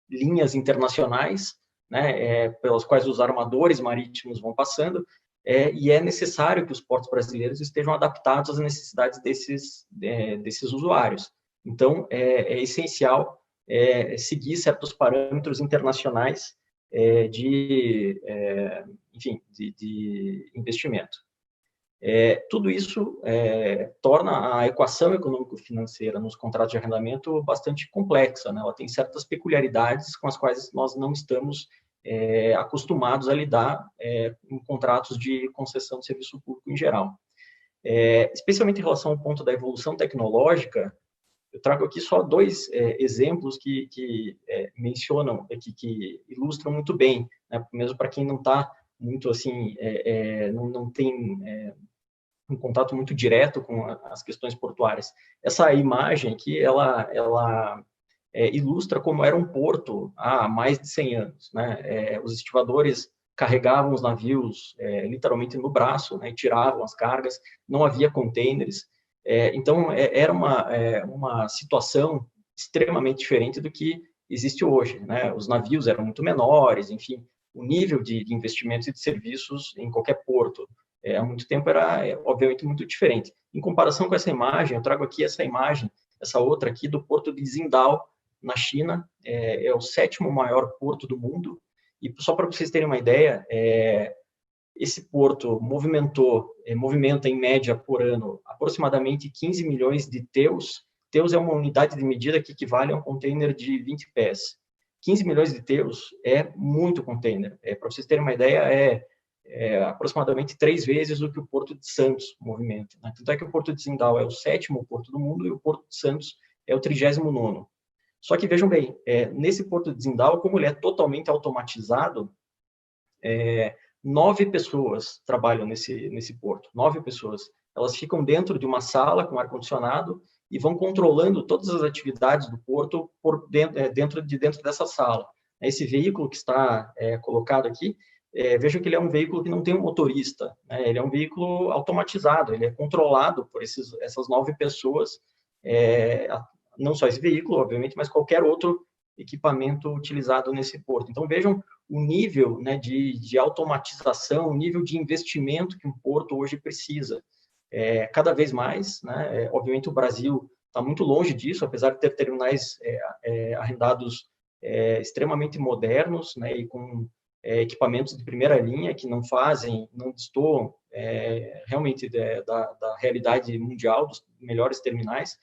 Speaker 4: linhas internacionais, né, pelas quais os armadores marítimos vão passando, e é necessário que os portos brasileiros estejam adaptados às necessidades desses usuários. Então, é essencial seguir certos parâmetros internacionais de investimento. Tudo isso torna a equação econômico-financeira nos contratos de arrendamento bastante complexa, né? Ela tem certas peculiaridades com as quais nós não estamos acostumados a lidar em contratos de concessão de serviço público em geral. Especialmente em relação ao ponto da evolução tecnológica, eu trago aqui só dois exemplos que mencionam, que ilustram muito bem, né? Mesmo para quem não está muito assim, não tem um contato muito direto com as questões portuárias. Essa imagem aqui, ela ilustra como era um porto há mais de 100 anos, né? Os estivadores carregavam os navios literalmente no braço, né? E tiravam as cargas, não havia contêineres. Então, era uma situação extremamente diferente do que existe hoje, né? Os navios eram muito menores, enfim, o nível de investimentos e de serviços em qualquer porto há muito tempo era, obviamente, muito diferente. Em comparação com essa imagem, eu trago aqui essa imagem, essa outra aqui, do porto de Qingdao, na China, é o 7º maior porto do mundo, e só para vocês terem uma ideia, esse porto movimenta em média por ano aproximadamente 15 milhões de teus. Teus é uma unidade de medida que equivale a um container de 20 pés. 15 milhões de teus é muito container. Para vocês terem uma ideia, aproximadamente 3 vezes o que o Porto de Santos movimenta, né? Tanto é que o Porto de Qingdao é o 7º porto do mundo e o Porto de Santos é o 39º. Só que, vejam bem, nesse Porto de Qingdao, como ele é totalmente automatizado, 9 pessoas trabalham nesse porto, 9 pessoas. Elas ficam dentro de uma sala com ar-condicionado e vão controlando todas as atividades do porto dentro dessa sala. Esse veículo que está colocado aqui, vejam que ele é um veículo que não tem um motorista, né? Ele é um veículo automatizado, ele é controlado por essas 9 pessoas, não só esse veículo, obviamente, mas qualquer outro equipamento utilizado nesse porto. Então, vejam o nível, né, de automatização, o nível de investimento que um porto hoje precisa. Cada vez mais, né? Obviamente, o Brasil está muito longe disso, apesar de ter terminais arrendados extremamente modernos, né, e com equipamentos de primeira linha que não destoam realmente da realidade mundial dos melhores terminais.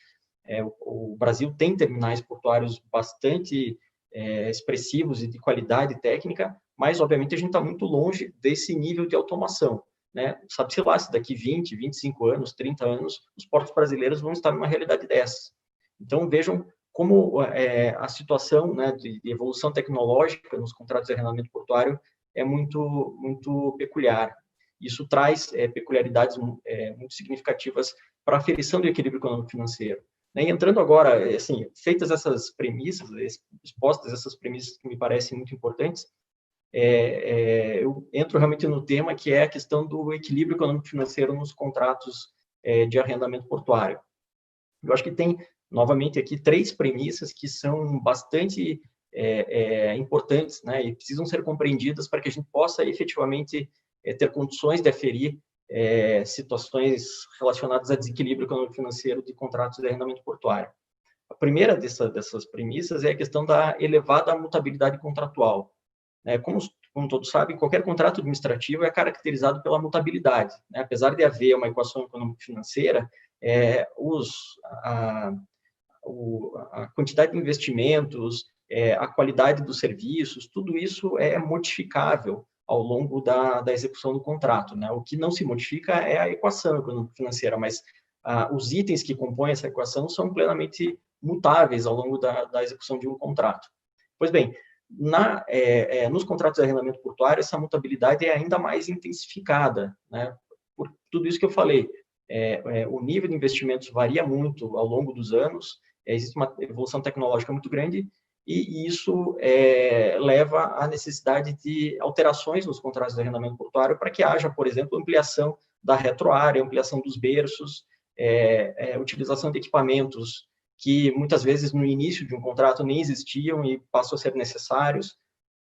Speaker 4: O Brasil tem terminais portuários bastante expressivos e de qualidade técnica, mas, obviamente, a gente está muito longe desse nível de automação, né? Sabe-se lá, se daqui 20, 25 anos, 30 anos, os portos brasileiros vão estar numa realidade dessa. Então, vejam como a situação, né, de evolução tecnológica nos contratos de arrendamento portuário é muito, muito peculiar. Isso traz peculiaridades muito significativas para a aferição do equilíbrio econômico-financeiro. E entrando agora, assim, feitas essas premissas, expostas essas premissas que me parecem muito importantes, eu entro realmente no tema que é a questão do equilíbrio econômico-financeiro nos contratos de arrendamento portuário. Eu acho que tem, novamente, aqui 3 premissas que são bastante importantes, né, e precisam ser compreendidas para que a gente possa efetivamente ter condições de aferir situações relacionadas a desequilíbrio econômico-financeiro de contratos de arrendamento portuário. A primeira dessas premissas é a questão da elevada mutabilidade contratual. Como todos sabem, qualquer contrato administrativo é caracterizado pela mutabilidade, né? Apesar de haver uma equação econômico-financeira, a quantidade de investimentos, a qualidade dos serviços, tudo isso é modificável ao longo da execução do contrato, né? O que não se modifica é a equação econômico-financeira, mas os itens que compõem essa equação são plenamente mutáveis ao longo da execução de um contrato. Pois bem, nos contratos de arrendamento portuário, essa mutabilidade é ainda mais intensificada, né? Por tudo isso que eu falei. O nível de investimentos varia muito ao longo dos anos, existe uma evolução tecnológica muito grande, e isso leva à necessidade de alterações nos contratos de arrendamento portuário para que haja, por exemplo, ampliação da retroárea, ampliação dos berços, utilização de equipamentos que muitas vezes no início de um contrato nem existiam e passam a ser necessários,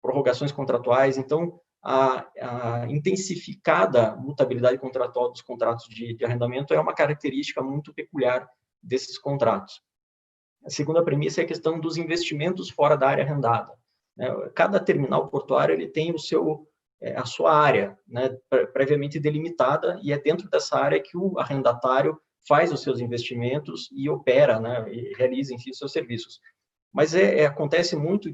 Speaker 4: prorrogações contratuais. Então, a intensificada mutabilidade contratual dos contratos de arrendamento é uma característica muito peculiar desses contratos. A segunda premissa é a questão dos investimentos fora da área arrendada. Cada terminal portuário ele tem a sua área, né, previamente delimitada, e é dentro dessa área que o arrendatário faz os seus investimentos e opera, né, e realiza, enfim, os seus serviços. Mas acontece muito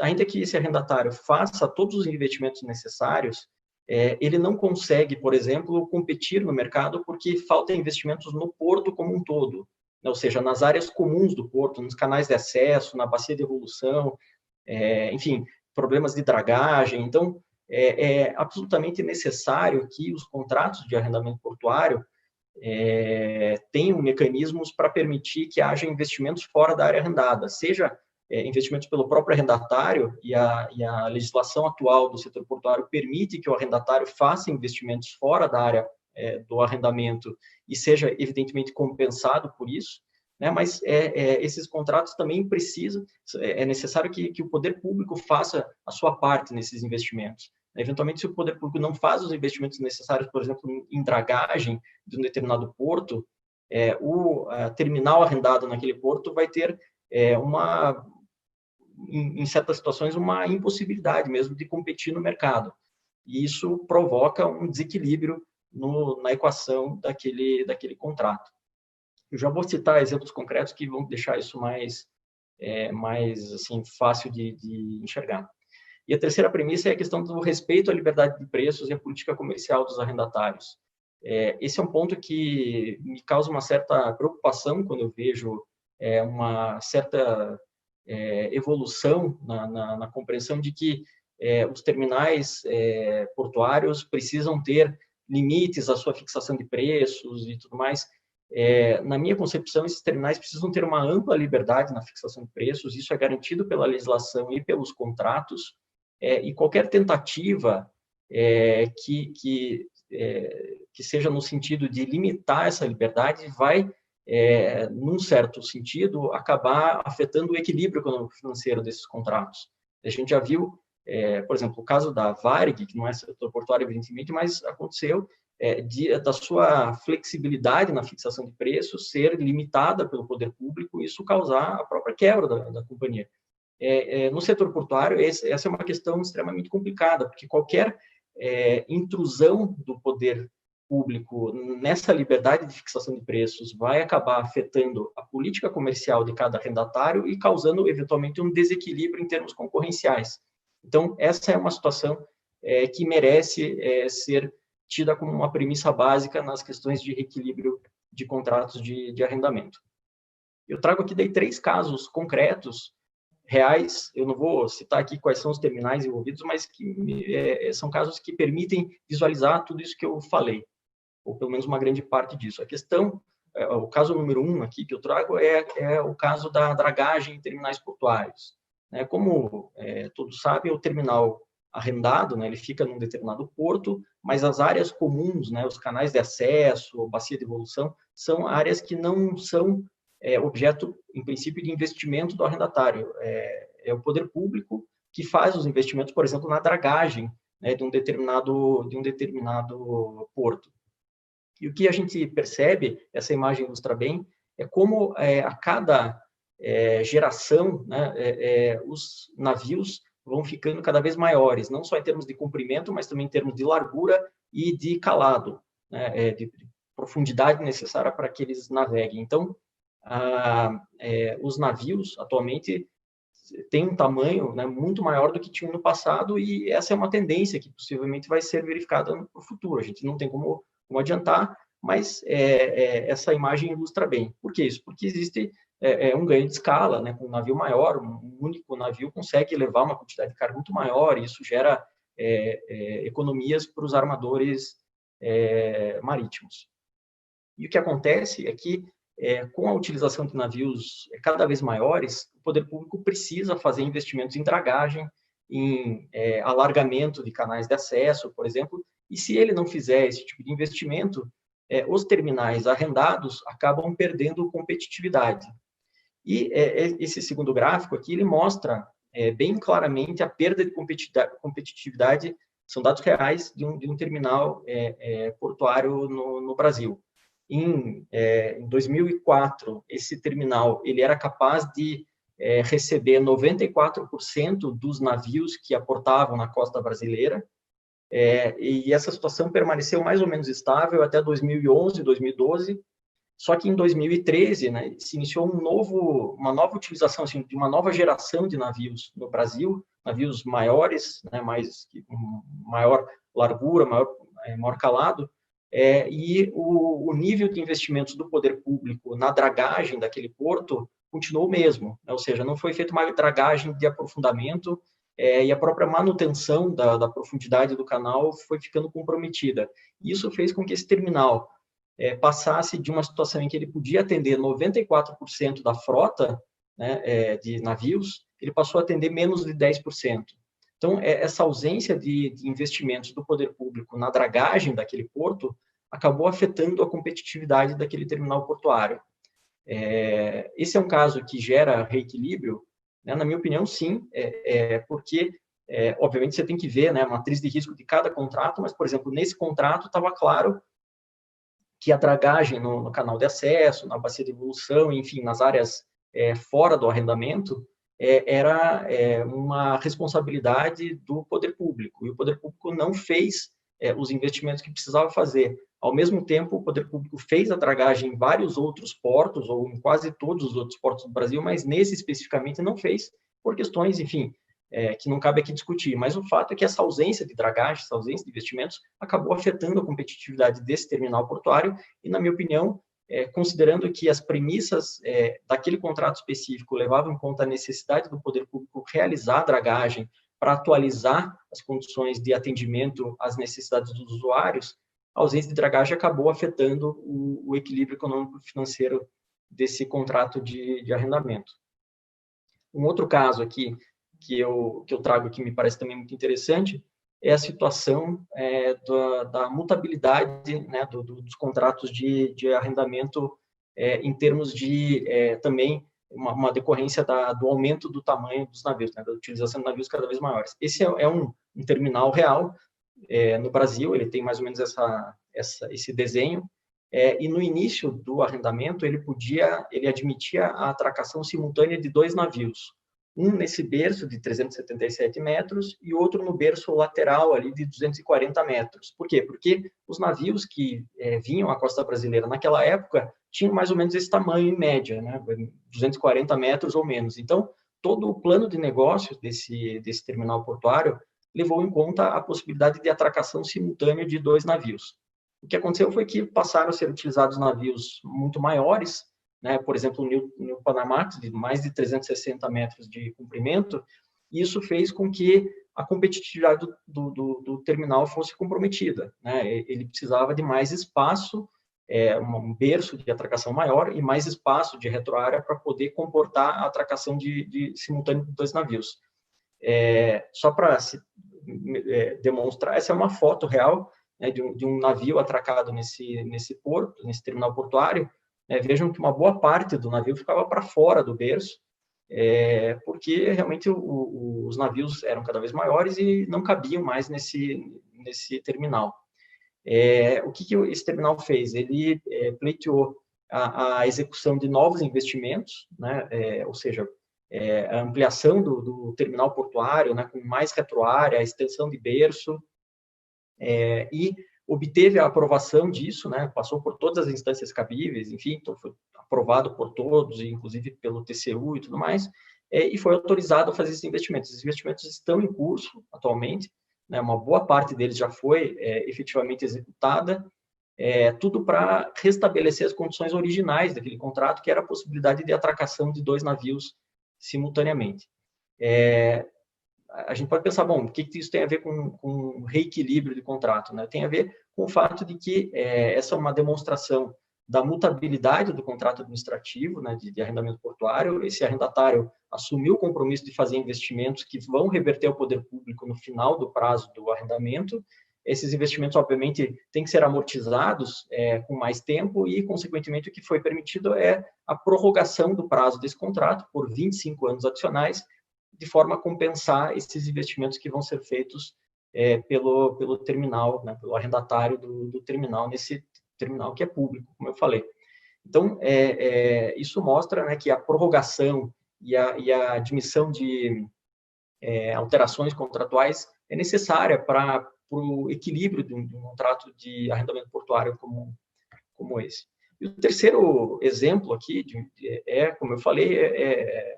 Speaker 4: ainda que esse arrendatário faça todos os investimentos necessários, ele não consegue, por exemplo, competir no mercado porque falta investimentos no porto como um todo, ou seja, nas áreas comuns do porto, nos canais de acesso, na bacia de evolução, enfim, problemas de dragagem. Então, é absolutamente necessário que os contratos de arrendamento portuário tenham mecanismos para permitir que haja investimentos fora da área arrendada, seja investimentos pelo próprio arrendatário, e a legislação atual do setor portuário permite que o arrendatário faça investimentos fora da área do arrendamento e seja, evidentemente, compensado por isso, né? Mas esses contratos também precisam, é necessário que o poder público faça a sua parte nesses investimentos. Eventualmente, se o poder público não faz os investimentos necessários, por exemplo, em dragagem de um determinado porto, o terminal arrendado naquele porto vai ter em certas situações, uma impossibilidade mesmo de competir no mercado. E isso provoca um desequilíbrio na equação daquele contrato. Eu já vou citar exemplos concretos que vão deixar isso mais assim, fácil de enxergar. E a terceira premissa é a questão do respeito à liberdade de preços e à política comercial dos arrendatários. Esse é um ponto que me causa uma certa preocupação quando eu vejo uma certa evolução na compreensão de que os terminais portuários precisam ter limites à sua fixação de preços e tudo mais. Na minha concepção, esses terminais precisam ter uma ampla liberdade na fixação de preços, isso é garantido pela legislação e pelos contratos, e qualquer tentativa que seja no sentido de limitar essa liberdade vai, num certo sentido, acabar afetando o equilíbrio econômico-financeiro desses contratos. A gente já viu, por exemplo, o caso da Varig, que não é setor portuário, evidentemente, mas aconteceu da sua flexibilidade na fixação de preços ser limitada pelo poder público e isso causar a própria quebra da companhia. No setor portuário, essa é uma questão extremamente complicada, porque qualquer intrusão do poder público nessa liberdade de fixação de preços vai acabar afetando a política comercial de cada arrendatário e causando, eventualmente, um desequilíbrio em termos concorrenciais. Então, essa é uma situação que merece ser tida como uma premissa básica nas questões de reequilíbrio de contratos de arrendamento. Eu trago aqui daí 3 casos concretos, reais, eu não vou citar aqui quais são os terminais envolvidos, mas que são casos que permitem visualizar tudo isso que eu falei, ou pelo menos uma grande parte disso. A questão, o caso número 1 aqui que eu trago é o caso da dragagem em terminais portuários. Como todos sabem, o terminal arrendado, ele fica num determinado porto, mas as áreas comuns, os canais de acesso, bacia de evolução, são áreas que não são objeto, em princípio, de investimento do arrendatário. É o poder público que faz os investimentos, por exemplo, na dragagem de um determinado porto. E o que a gente percebe, essa imagem ilustra bem, é como a cada geração, os navios vão ficando cada vez maiores, não só em termos de comprimento, mas também em termos de largura e de calado, de profundidade necessária para que eles naveguem. Então, os navios, atualmente, têm um tamanho muito maior do que tinham no passado e essa é uma tendência que possivelmente vai ser verificada no futuro. A gente não tem como adiantar, mas essa imagem ilustra bem. Por que isso? Porque existe um ganho de escala, com um navio maior, um único navio consegue levar uma quantidade de carga muito maior e isso gera economias para os armadores marítimos. E o que acontece é que, com a utilização de navios cada vez maiores, o poder público precisa fazer investimentos em dragagem, em alargamento de canais de acesso, por exemplo, e se ele não fizer esse tipo de investimento, os terminais arrendados acabam perdendo competitividade. E esse segundo gráfico aqui, ele mostra bem claramente a perda de competitividade, são dados reais de um terminal portuário no Brasil. Em 2004, esse terminal ele era capaz de receber 94% dos navios que aportavam na costa brasileira, e essa situação permaneceu mais ou menos estável até 2011, 2012, só que em 2013, se iniciou uma nova utilização assim, de uma nova geração de navios no Brasil, navios maiores, com maior largura, maior calado, e o nível de investimentos do poder público na dragagem daquele porto continuou o mesmo, ou seja, não foi feita uma dragagem de aprofundamento, e a própria manutenção da profundidade do canal foi ficando comprometida. Isso fez com que esse terminal passasse de uma situação em que ele podia atender 94% da frota, né, de navios, ele passou a atender menos de 10%. Então, essa ausência de investimentos do poder público na dragagem daquele porto acabou afetando a competitividade daquele terminal portuário. Esse é um caso que gera reequilíbrio, né? Na minha opinião, sim, porque, obviamente, você tem que ver, né, a matriz de risco de cada contrato, mas, por exemplo, nesse contrato estava claro que a dragagem no canal de acesso, na bacia de evolução, enfim, nas áreas fora do arrendamento, era uma responsabilidade do poder público, e o poder público não fez os investimentos que precisava fazer. Ao mesmo tempo, o poder público fez a dragagem em vários outros portos, ou em quase todos os outros portos do Brasil, mas nesse especificamente não fez, por questões, enfim, que não cabe aqui discutir. Mas o fato é que essa ausência de dragagem, essa ausência de investimentos, acabou afetando a competitividade desse terminal portuário, e, na minha opinião, considerando que as premissas daquele contrato específico levavam em conta a necessidade do poder público realizar a dragagem para atualizar as condições de atendimento às necessidades dos usuários, a ausência de dragagem acabou afetando o equilíbrio econômico-financeiro desse contrato de arrendamento. Um outro caso aqui que eu trago que me parece também muito interessante é a situação da mutabilidade, né, dos contratos de arrendamento em termos de também uma decorrência do aumento do tamanho dos navios, né, da utilização de navios cada vez maiores. Esse é um terminal real no Brasil, ele tem mais ou menos esse desenho, e no início do arrendamento ele admitia a atracação simultânea de 2 navios, um nesse berço de 377 metros e outro no berço lateral ali de 240 metros. Por quê? Porque os navios que vinham à costa brasileira naquela época tinham mais ou menos esse tamanho em média, né? 240 metros ou menos. Então, todo o plano de negócios desse terminal portuário levou em conta a possibilidade de atracação simultânea de 2 navios. O que aconteceu foi que passaram a ser utilizados navios muito maiores, né, por exemplo, o New Panamax, de mais de 360 metros de comprimento, e isso fez com que a competitividade do terminal fosse comprometida, né? Ele precisava de mais espaço, um berço de atracação maior e mais espaço de retroárea para poder comportar a atracação simultânea de 2 navios. Só para demonstrar, essa é uma foto real, né, de um navio atracado nesse porto, nesse terminal portuário. Vejam que uma boa parte do navio ficava para fora do berço, porque realmente os navios eram cada vez maiores e não cabiam mais nesse terminal. O que esse terminal fez? Ele pleiteou a execução de novos investimentos, né, ou seja, a ampliação do terminal portuário, né, com mais retroárea, a extensão de berço, e obteve a aprovação disso, né, passou por todas as instâncias cabíveis, enfim, foi aprovado por todos, inclusive pelo TCU e tudo mais, e foi autorizado a fazer esses investimentos. Esses investimentos estão em curso atualmente, né, uma boa parte deles já foi efetivamente executada, tudo para restabelecer as condições originais daquele contrato, que era a possibilidade de atracação de 2 navios simultaneamente. A gente pode pensar, bom, o que isso tem a ver com reequilíbrio de contrato, né? Tem a ver com o fato de que essa é uma demonstração da mutabilidade do contrato administrativo, né, de arrendamento portuário. Esse arrendatário assumiu o compromisso de fazer investimentos que vão reverter ao poder público no final do prazo do arrendamento. Esses investimentos, obviamente, têm que ser amortizados com mais tempo e, consequentemente, o que foi permitido é a prorrogação do prazo desse contrato por 25 anos adicionais, de forma a compensar esses investimentos que vão ser feitos pelo terminal, né, pelo arrendatário do terminal, nesse terminal que é público, como eu falei. Então, isso mostra, né, que a prorrogação e a admissão de alterações contratuais é necessária para o equilíbrio de um contrato de arrendamento portuário como esse. E o terceiro exemplo aqui, como eu falei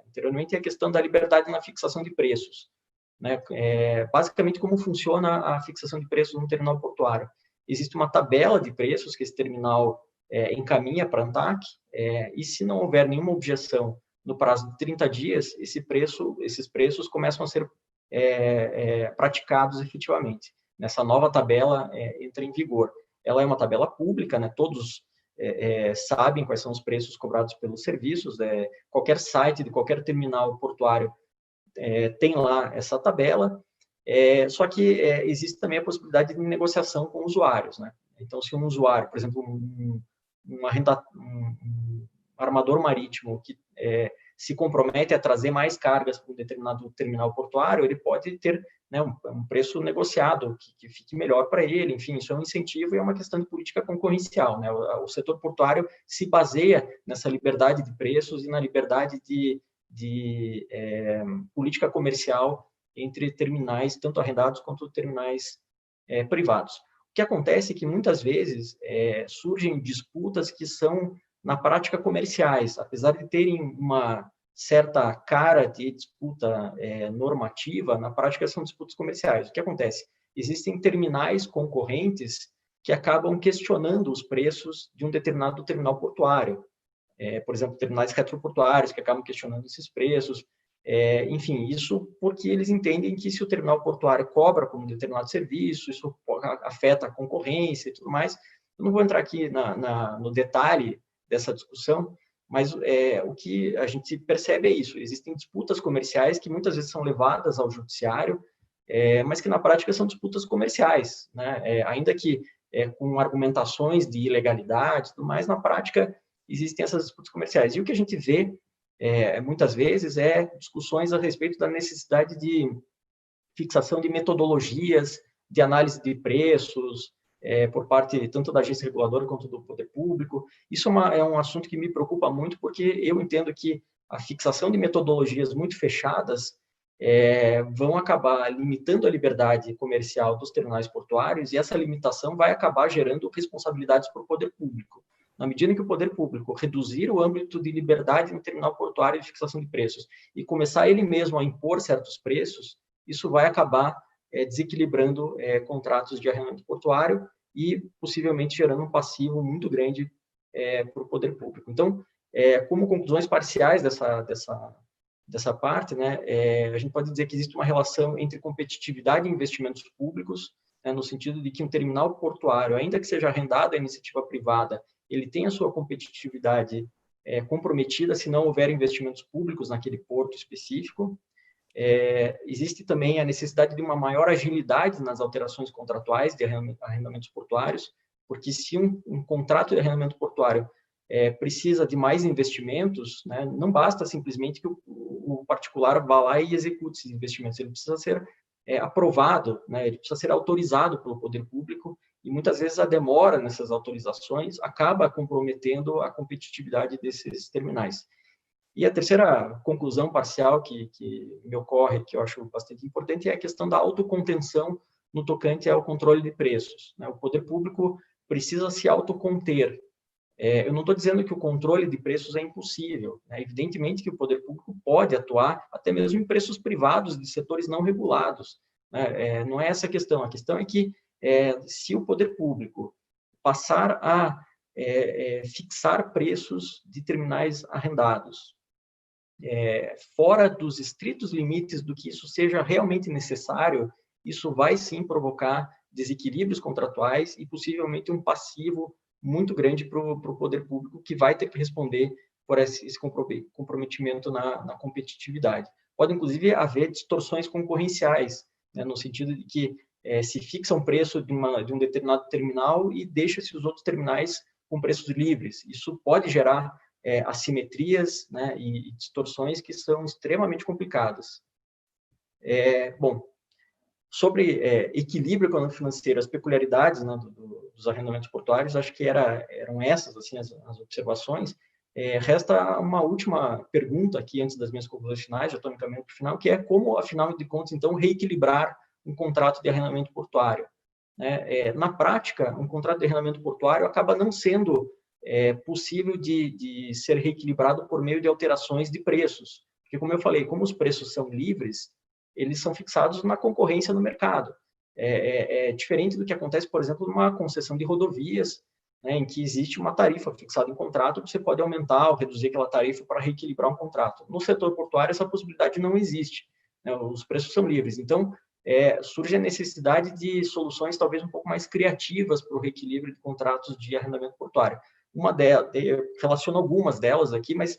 Speaker 4: anteriormente, é a questão da liberdade na fixação de preços, né? Basicamente, como funciona a fixação de preços no terminal portuário. Existe uma tabela de preços que esse terminal encaminha para a ANTAQ, e se não houver nenhuma objeção no prazo de 30 dias, esses preços começam a ser praticados efetivamente. Nessa nova tabela entra em vigor. Ela é uma tabela pública, né? Todos sabem quais são os preços cobrados pelos serviços. Qualquer site de qualquer terminal portuário tem lá essa tabela. Só que existe também a possibilidade de negociação com usuários, né? Então, se um usuário, por exemplo, um armador marítimo que se compromete a trazer mais cargas para um determinado terminal portuário, ele pode ter, né, um preço negociado que fique melhor para ele. Enfim, isso é um incentivo e é uma questão de política concorrencial, né? O setor portuário se baseia nessa liberdade de preços e na liberdade de política comercial entre terminais, tanto arrendados quanto terminais privados. O que acontece é que, muitas vezes, surgem disputas que são, na prática, comerciais, apesar de terem uma certa cara de disputa normativa, na prática são disputas comerciais. O que acontece? Existem terminais concorrentes que acabam questionando os preços de um determinado terminal portuário. Por exemplo, terminais retroportuários que acabam questionando esses preços. Enfim, isso porque eles entendem que, se o terminal portuário cobra por um determinado serviço, isso afeta a concorrência e tudo mais. Eu não vou entrar aqui no detalhe dessa discussão, mas o que a gente percebe é isso. Existem disputas comerciais que muitas vezes são levadas ao judiciário, mas que na prática são disputas comerciais, né? Ainda que com argumentações de ilegalidade e tudo mais, na prática existem essas disputas comerciais. E o que a gente vê muitas vezes discussões a respeito da necessidade de fixação de metodologias de análise de preços por parte tanto da agência reguladora quanto do poder público. Isso é um assunto que me preocupa muito, porque eu entendo que a fixação de metodologias muito fechadas vão acabar limitando a liberdade comercial dos terminais portuários, e essa limitação vai acabar gerando responsabilidades para o poder público. Na medida em que o poder público reduzir o âmbito de liberdade no terminal portuário de fixação de preços e começar ele mesmo a impor certos preços, isso vai acabar desequilibrando contratos de arrendamento portuário e possivelmente gerando um passivo muito grande para o poder público. Então, como conclusões parciais dessa parte, né, a gente pode dizer que existe uma relação entre competitividade e investimentos públicos, no sentido de que um terminal portuário, ainda que seja arrendado à iniciativa privada, ele tem a sua competitividade comprometida se não houver investimentos públicos naquele porto específico. Existe também a necessidade de uma maior agilidade nas alterações contratuais de arrendamentos portuários, porque se um contrato de arrendamento portuário precisa de mais investimentos, né, não basta simplesmente que o particular vá lá e execute esses investimentos, ele precisa ser aprovado, né, ele precisa ser autorizado pelo poder público, e muitas vezes a demora nessas autorizações acaba comprometendo a competitividade desses terminais. E a terceira conclusão parcial que me ocorre, que eu acho bastante importante, é a questão da autocontenção no tocante ao controle de preços, né? O poder público precisa se autoconter. Eu não estou dizendo que o controle de preços é impossível, né? Evidentemente que o poder público pode atuar até mesmo em preços privados de setores não regulados, né? Não é essa a questão é que se o poder público passar a fixar preços de terminais arrendados fora dos estritos limites do que isso seja realmente necessário, isso vai sim provocar desequilíbrios contratuais e possivelmente um passivo muito grande para o poder público, que vai ter que responder por esse comprometimento na competitividade. Pode, inclusive, haver distorções concorrenciais, né, no sentido de que se fixa um preço de um determinado terminal e deixa-se os outros terminais com preços livres. Isso pode gerar assimetrias, né, e distorções que são extremamente complicadas. Bom, sobre equilíbrio econômico-financeiro, as peculiaridades, né, dos arrendamentos portuários, acho que eram essas assim, as observações. Resta uma última pergunta aqui, antes das minhas conclusões finais, já estou no caminho para o final, que é como, afinal de contas, então, reequilibrar um contrato de arrendamento portuário. Na prática, um contrato de arrendamento portuário acaba não sendo possível de ser reequilibrado por meio de alterações de preços. Porque, como eu falei, como os preços são livres, eles são fixados na concorrência no mercado. Diferente do que acontece, por exemplo, numa concessão de rodovias, né, em que existe uma tarifa fixada em contrato, você pode aumentar ou reduzir aquela tarifa para reequilibrar um contrato. No setor portuário, essa possibilidade não existe. né? Os preços são livres. Então, surge a necessidade de soluções talvez um pouco mais criativas para o reequilíbrio de contratos de arrendamento portuário. Uma delas, eu relaciono algumas delas aqui, mas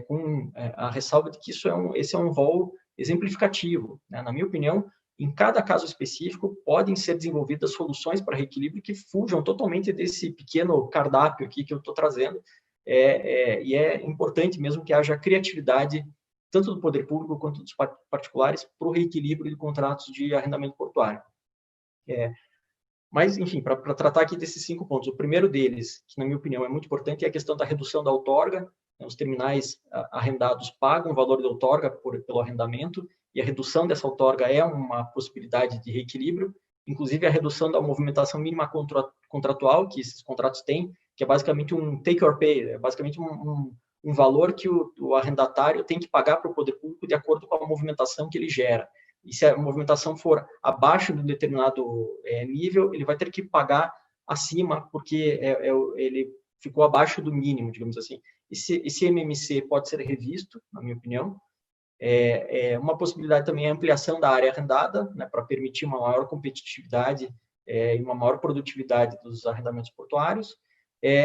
Speaker 4: com a ressalva de que esse é um rol exemplificativo, né? Na minha opinião, em cada caso específico, podem ser desenvolvidas soluções para reequilíbrio que fujam totalmente desse pequeno cardápio aqui que eu estou trazendo, e é importante mesmo que haja criatividade, tanto do poder público quanto dos particulares, para o reequilíbrio de contratos de arrendamento portuário. Mas, enfim, para tratar aqui desses 5 pontos, o primeiro deles, que na minha opinião é muito importante, é a questão da redução da outorga. Os terminais arrendados pagam o valor da outorga pelo arrendamento, e a redução dessa outorga é uma possibilidade de reequilíbrio, inclusive a redução da movimentação mínima contratual que esses contratos têm, que é basicamente um take or pay, é basicamente um valor que o arrendatário tem que pagar para o poder público de acordo com a movimentação que ele gera. E se a movimentação for abaixo de um determinado nível, ele vai ter que pagar acima, porque ele ficou abaixo do mínimo, digamos assim. Esse MMC pode ser revisto, na minha opinião. Uma possibilidade também é a ampliação da área arrendada, né, para permitir uma maior competitividade e uma maior produtividade dos arrendamentos portuários.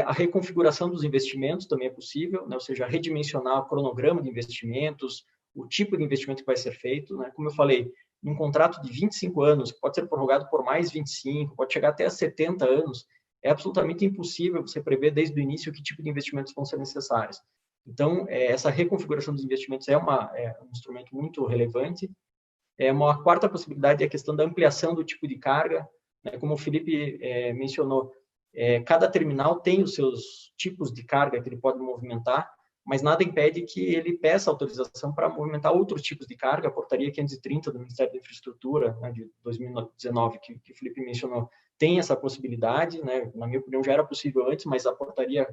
Speaker 4: A reconfiguração dos investimentos também é possível, né, ou seja, redimensionar o cronograma de investimentos, o tipo de investimento que vai ser feito, né? Como eu falei, num contrato de 25 anos, que pode ser prorrogado por mais 25, pode chegar até 70 anos, é absolutamente impossível você prever desde o início que tipo de investimentos vão ser necessários. Então, essa reconfiguração dos investimentos é um instrumento muito relevante. Uma quarta possibilidade é a questão da ampliação do tipo de carga, né? Como o Felipe mencionou, cada terminal tem os seus tipos de carga que ele pode movimentar, mas nada impede que ele peça autorização para movimentar outros tipos de carga. A portaria 530 do Ministério da Infraestrutura, né, de 2019, que o Felipe mencionou, tem essa possibilidade, né? Na minha opinião, já era possível antes, mas a portaria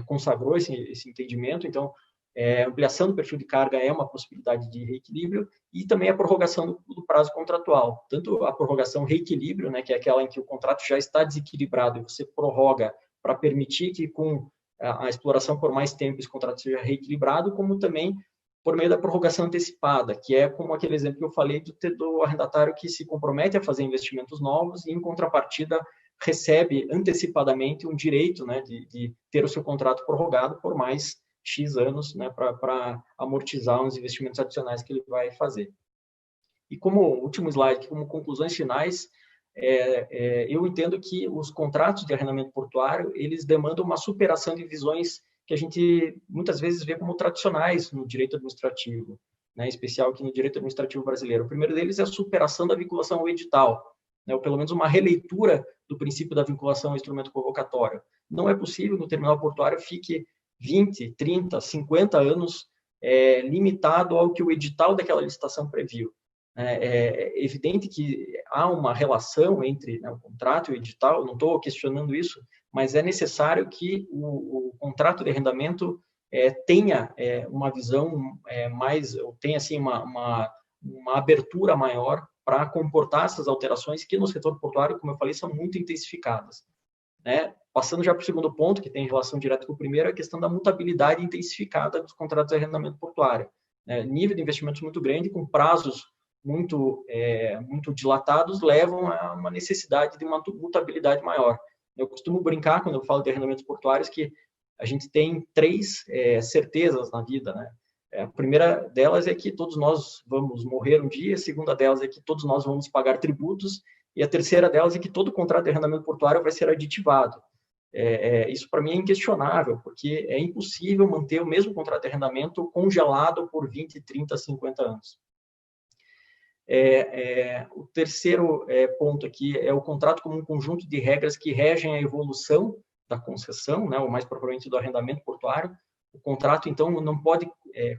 Speaker 4: consagrou esse entendimento. Então, a ampliação do perfil de carga é uma possibilidade de reequilíbrio, e também a prorrogação do prazo contratual. Tanto a prorrogação reequilíbrio, né, que é aquela em que o contrato já está desequilibrado e você prorroga para permitir que com a exploração por mais tempo esse contrato seja reequilibrado, como também por meio da prorrogação antecipada, que é como aquele exemplo que eu falei do arrendatário que se compromete a fazer investimentos novos e, em contrapartida, recebe antecipadamente um direito, né, de ter o seu contrato prorrogado por mais X anos, né, para amortizar os investimentos adicionais que ele vai fazer. E como último slide, como conclusões finais, eu entendo que os contratos de arrendamento portuário, eles demandam uma superação de visões que a gente muitas vezes vê como tradicionais no direito administrativo, né, em especial aqui no direito administrativo brasileiro. O primeiro deles é a superação da vinculação ao edital, né, ou pelo menos uma releitura do princípio da vinculação ao instrumento convocatório. Não é possível que o terminal portuário fique 20, 30, 50 anos limitado ao que o edital daquela licitação previu. É evidente que há uma relação entre, né, o contrato e o edital, não estou questionando isso, mas é necessário que o contrato de arrendamento tenha uma visão tenha assim, uma abertura maior para comportar essas alterações que no setor portuário, como eu falei, são muito intensificadas, né? Passando já para o segundo ponto, que tem relação direta com o primeiro, a questão da mutabilidade intensificada dos contratos de arrendamento portuário. Nível de investimentos muito grande, com prazos muito dilatados, levam a uma necessidade de uma mutabilidade maior. Eu costumo brincar, quando eu falo de arrendamentos portuários, que a gente tem 3 certezas na vida, né? A primeira delas é que todos nós vamos morrer um dia, a segunda delas é que todos nós vamos pagar tributos, e a terceira delas é que todo contrato de arrendamento portuário vai ser aditivado. Isso, para mim, é inquestionável, porque é impossível manter o mesmo contrato de arrendamento congelado por 20, 30, 50 anos. O terceiro ponto aqui é o contrato como um conjunto de regras que regem a evolução da concessão, né, ou mais propriamente do arrendamento portuário. O contrato, então, não pode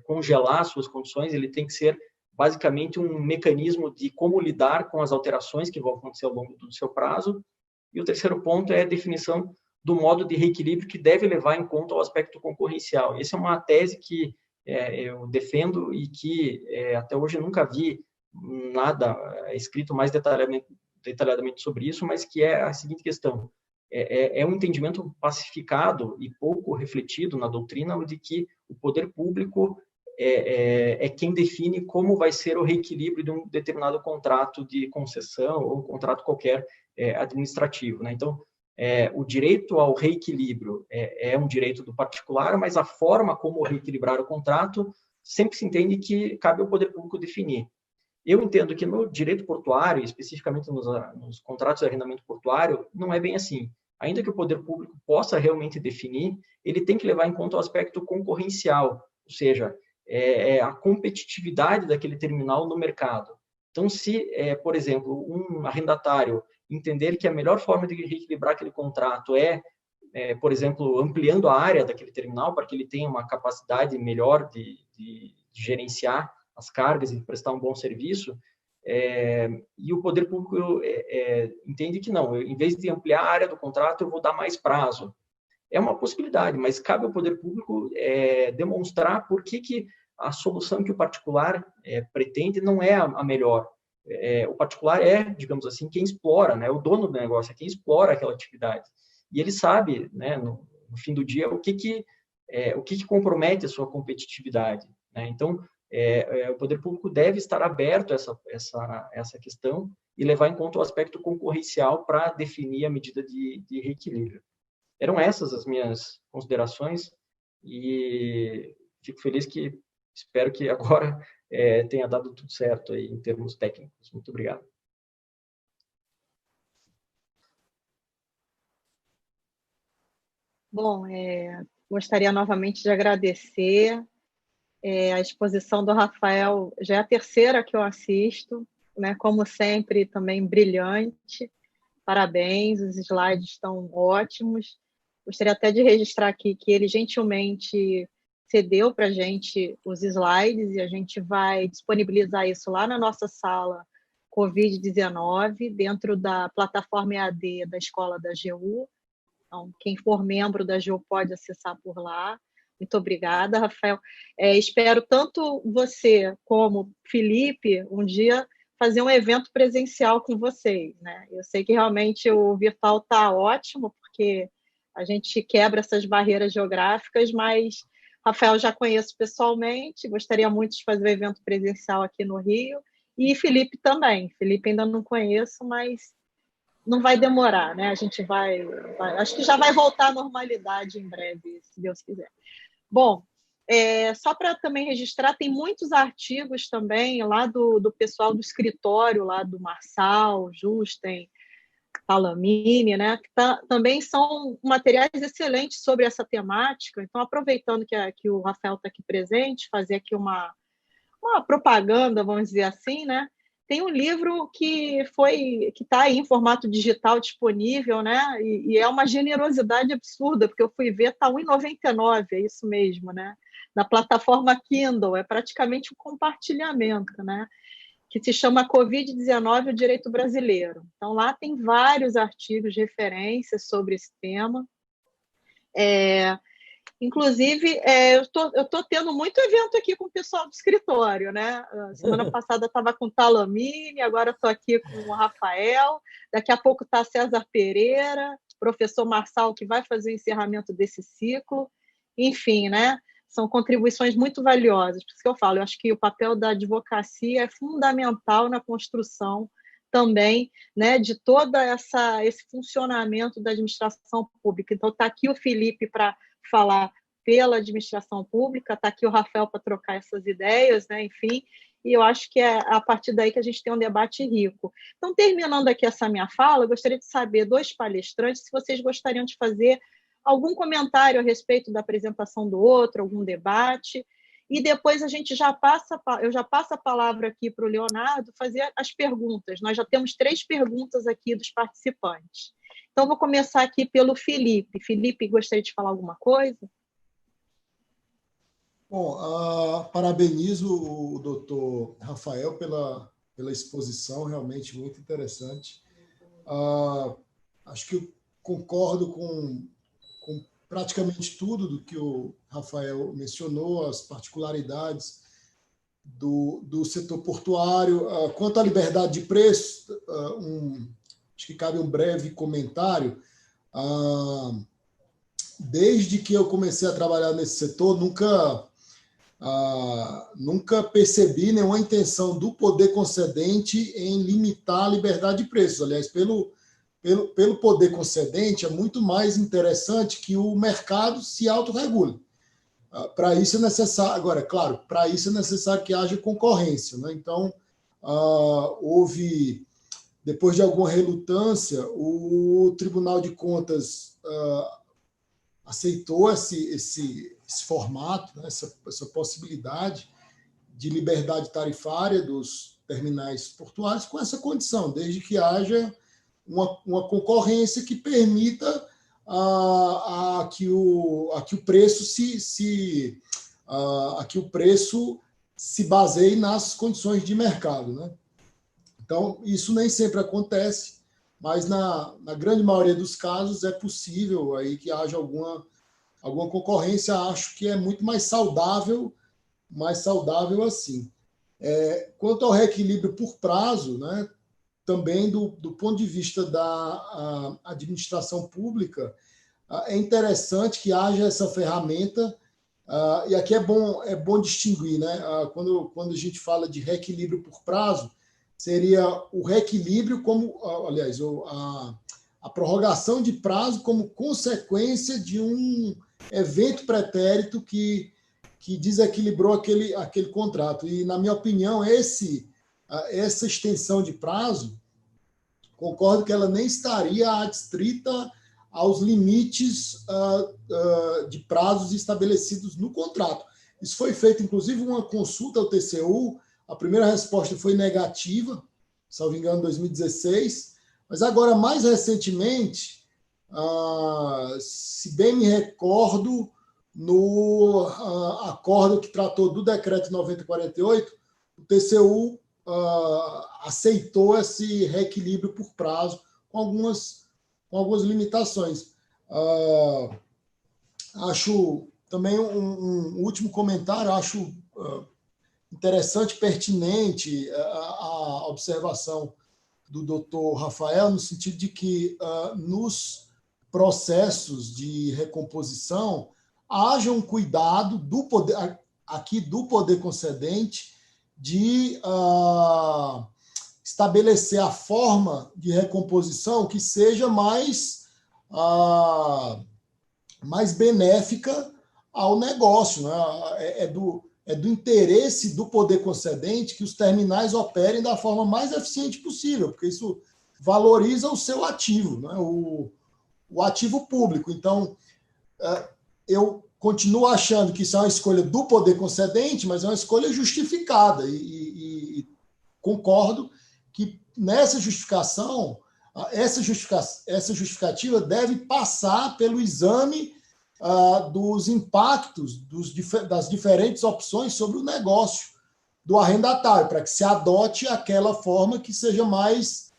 Speaker 4: congelar suas condições, ele tem que ser basicamente um mecanismo de como lidar com as alterações que vão acontecer ao longo do seu prazo. E o terceiro ponto é a definição do modo de reequilíbrio que deve levar em conta o aspecto concorrencial. Essa é uma tese que eu defendo e que até hoje eu nunca vi nada escrito mais detalhadamente sobre isso, mas que é a seguinte questão. É um entendimento pacificado e pouco refletido na doutrina de que o poder público é quem define como vai ser o reequilíbrio de um determinado contrato de concessão ou um contrato qualquer administrativo, né? Então, o direito ao reequilíbrio é um direito do particular, mas a forma como reequilibrar o contrato sempre se entende que cabe ao poder público definir. Eu entendo que no direito portuário, especificamente nos contratos de arrendamento portuário, não é bem assim. Ainda que o poder público possa realmente definir, ele tem que levar em conta o aspecto concorrencial, ou seja, a competitividade daquele terminal no mercado. Então, se, por exemplo, um arrendatário entender que a melhor forma de reequilibrar aquele contrato por exemplo, ampliando a área daquele terminal para que ele tenha uma capacidade melhor de gerenciar as cargas e prestar um bom serviço, e o poder público entende que não, em vez de ampliar a área do contrato, eu vou dar mais prazo. É uma possibilidade, mas cabe ao poder público demonstrar por que a solução que o particular pretende não é a melhor. O particular digamos assim, quem explora, né? O dono do negócio é quem explora aquela atividade. E ele sabe, né, no fim do dia, o que compromete a sua competitividade, né? Então, o poder público deve estar aberto a essa questão e levar em conta o aspecto concorrencial para definir a medida de reequilíbrio. Eram essas as minhas considerações e fico feliz espero que agora tenha dado tudo certo aí em termos técnicos. Muito obrigado.
Speaker 1: Bom, gostaria novamente de agradecer a exposição do Rafael. Já é a terceira que eu assisto, né? Como sempre, também brilhante. Parabéns, os slides estão ótimos. Gostaria até de registrar aqui que ele gentilmente cedeu para a gente os slides e a gente vai disponibilizar isso lá na nossa sala Covid-19, dentro da plataforma EAD da Escola da AGU. Então, quem for membro da AGU pode acessar por lá. Muito obrigada, Rafael. Espero tanto você como Felipe um dia fazer um evento presencial com vocês, né? Eu sei que realmente o virtual está ótimo, porque a gente quebra essas barreiras geográficas, mas Rafael já conheço pessoalmente, gostaria muito de fazer um evento presencial aqui no Rio, e Felipe também. Felipe ainda não conheço, mas não vai demorar, né? A gente vai acho que já vai voltar à normalidade em breve, se Deus quiser. Bom, só para também registrar, tem muitos artigos também lá do pessoal do escritório, lá do Marçal, Justen, Talamine, né? Que também são materiais excelentes sobre essa temática. Então, aproveitando que o Rafael está aqui presente, fazer aqui uma propaganda, vamos dizer assim, né? Tem um livro que está aí em formato digital disponível, né? E é uma generosidade absurda, porque eu fui ver, está R$ 1,99, é isso mesmo, né? Na plataforma Kindle, é praticamente um compartilhamento, né? Que se chama Covid-19, o Direito Brasileiro. Então, lá tem vários artigos de referência sobre esse tema. Inclusive, eu tô tendo muito evento aqui com o pessoal do escritório, né? Semana passada estava com o Talamine, agora estou aqui com o Rafael, daqui a pouco está César Pereira, professor Marçal, que vai fazer o encerramento desse ciclo. Enfim, né? São contribuições muito valiosas. Por isso que eu falo, eu acho que o papel da advocacia é fundamental na construção também, né, de todo esse funcionamento da administração pública. Então, está aqui o Felipe para falar pela administração pública, está aqui o Rafael para trocar essas ideias, né? Enfim, e eu acho que é a partir daí que a gente tem um debate rico. Então, terminando aqui essa minha fala, eu gostaria de saber dos palestrantes se vocês gostariam de fazer algum comentário a respeito da apresentação do outro, algum debate, e depois eu já passo a palavra aqui para o Leonardo fazer as perguntas. Nós já temos 3 perguntas aqui dos participantes. Então, vou começar aqui pelo Felipe. Felipe, gostaria de falar alguma coisa?
Speaker 3: Bom, parabenizo o doutor Rafael pela exposição, realmente muito interessante. Acho que eu concordo com praticamente tudo do que o Rafael mencionou, as particularidades do setor portuário. Quanto à liberdade de preço, acho que cabe um breve comentário. Desde que eu comecei a trabalhar nesse setor, nunca nunca percebi nenhuma intenção do poder concedente em limitar a liberdade de preços. Aliás, pelo poder concedente, é muito mais interessante que o mercado se autorregule. Para isso é necessário, agora, claro, para isso é necessário que haja concorrência, né? Então, houve, depois de alguma relutância, o Tribunal de Contas aceitou esse formato, né? essa possibilidade de liberdade tarifária dos terminais portuários com essa condição, desde que haja uma concorrência que permita que o preço se baseie nas condições de mercado, né? Então, isso nem sempre acontece, mas na grande maioria dos casos é possível aí que haja alguma concorrência. Acho que é muito mais saudável assim. Quanto ao reequilíbrio por prazo, né? Também do ponto de vista da administração pública, é interessante que haja essa ferramenta, e aqui é bom distinguir, né? Quando a gente fala de reequilíbrio por prazo, seria o reequilíbrio como, aliás, a prorrogação de prazo como consequência de um evento pretérito que desequilibrou aquele contrato. E, na minha opinião, essa extensão de prazo, concordo que ela nem estaria adstrita aos limites de prazos estabelecidos no contrato. Isso foi feito, inclusive, uma consulta ao TCU. A primeira resposta foi negativa, salvo engano, em 2016, mas agora, mais recentemente, se bem me recordo, no acordo que tratou do decreto 9048, o TCU aceitou esse reequilíbrio por prazo com algumas limitações. Acho também um último comentário, acho interessante, pertinente a observação do doutor Rafael, no sentido de que nos processos de recomposição haja um cuidado do poder concedente de estabelecer a forma de recomposição que seja mais benéfica ao negócio, né? É do interesse do poder concedente que os terminais operem da forma mais eficiente possível, porque isso valoriza o seu ativo, né? O ativo público. Então, eu continuo achando que isso é uma escolha do poder concedente, mas é uma escolha justificada, e concordo que nessa justificação, essa justificativa deve passar pelo exame dos impactos das diferentes opções sobre o negócio do arrendatário, para que se adote aquela forma que seja mais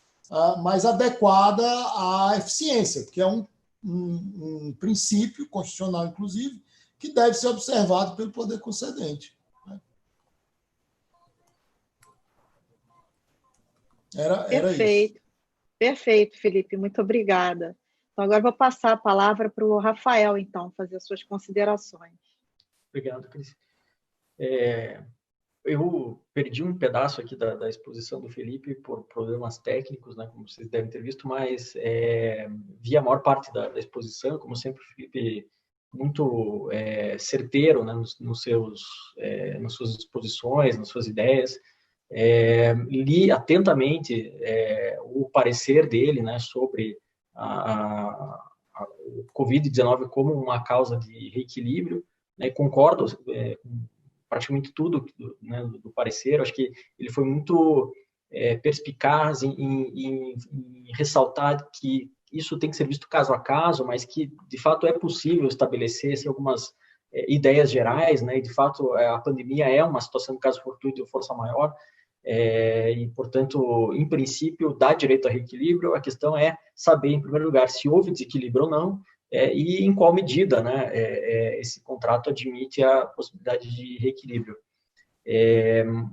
Speaker 3: adequada à eficiência, porque é um princípio constitucional, inclusive, que deve ser observado pelo poder concedente. Era
Speaker 1: Perfeito.
Speaker 3: Isso.
Speaker 1: Perfeito, Felipe, muito obrigada. Então, agora vou passar a palavra para o Rafael, então, fazer as suas considerações.
Speaker 4: Obrigado, Cris. Eu perdi um pedaço aqui da exposição do Felipe por problemas técnicos, né, como vocês devem ter visto, mas vi a maior parte da exposição, como sempre, o Felipe muito certeiro, né, nas suas exposições, nas suas ideias. Li atentamente o parecer dele, né, sobre o Covid-19 como uma causa de reequilíbrio, né, concordo com praticamente tudo, né, do parecer. Acho que ele foi muito perspicaz em ressaltar que isso tem que ser visto caso a caso, mas que, de fato, é possível estabelecer assim, algumas ideias gerais, né, e, de fato, a pandemia é uma situação de caso fortuito ou força maior, e, portanto, em princípio, dá direito a reequilíbrio. A questão é saber, em primeiro lugar, se houve desequilíbrio ou não, e em qual medida, né, esse contrato admite a possibilidade de reequilíbrio.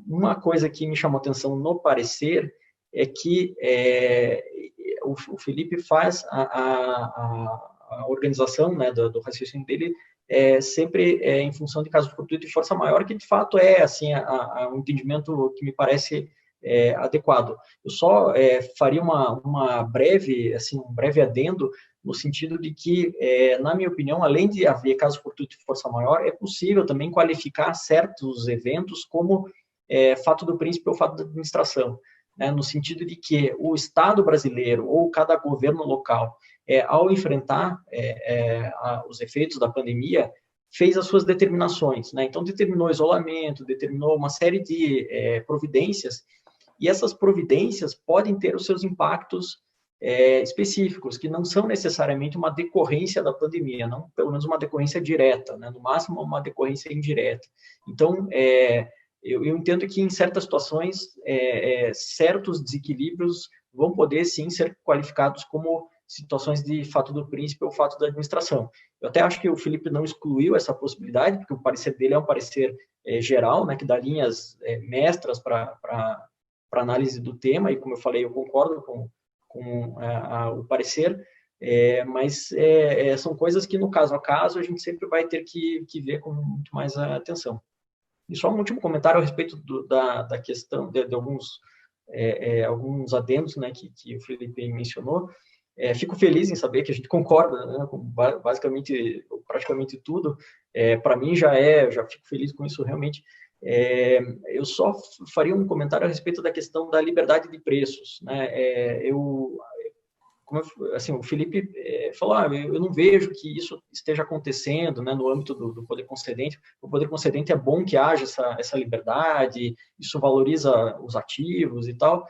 Speaker 4: Uma coisa que me chamou a atenção no parecer é que o Felipe faz a organização, né, do raciocínio dele sempre em função de caso fortuito e força maior, que de fato é assim, um entendimento que me parece adequado. Eu só faria um breve adendo, no sentido de que, na minha opinião, além de haver caso fortuito e força maior, é possível também qualificar certos eventos como fato do príncipe ou fato da administração, né, no sentido de que o Estado brasileiro ou cada governo local, ao enfrentar os efeitos da pandemia, fez as suas determinações, né? Então, determinou isolamento, determinou uma série de providências, e essas providências podem ter os seus impactos específicos, que não são necessariamente uma decorrência da pandemia, não, pelo menos uma decorrência direta, né? No máximo uma decorrência indireta. Então, eu entendo que em certas situações, certos desequilíbrios vão poder sim ser qualificados como situações de fato do príncipe ou fato da administração. Eu até acho que o Felipe não excluiu essa possibilidade, porque o parecer dele é um parecer geral, né, que dá linhas mestras para análise do tema, e como eu falei, eu concordo com o parecer, mas são coisas que, no caso a caso, a gente sempre vai ter que ver com muito mais atenção. E só um último comentário a respeito da questão de alguns adendos, né, que o Felipe mencionou. Fico feliz em saber que a gente concorda, né, com praticamente tudo. Para mim já fico feliz com isso realmente. Eu só faria um comentário a respeito da questão da liberdade de preços, né? Assim, o Felipe falou, eu não vejo que isso esteja acontecendo, né, no âmbito do poder concedente. O poder concedente é bom que haja essa liberdade, isso valoriza os ativos e tal.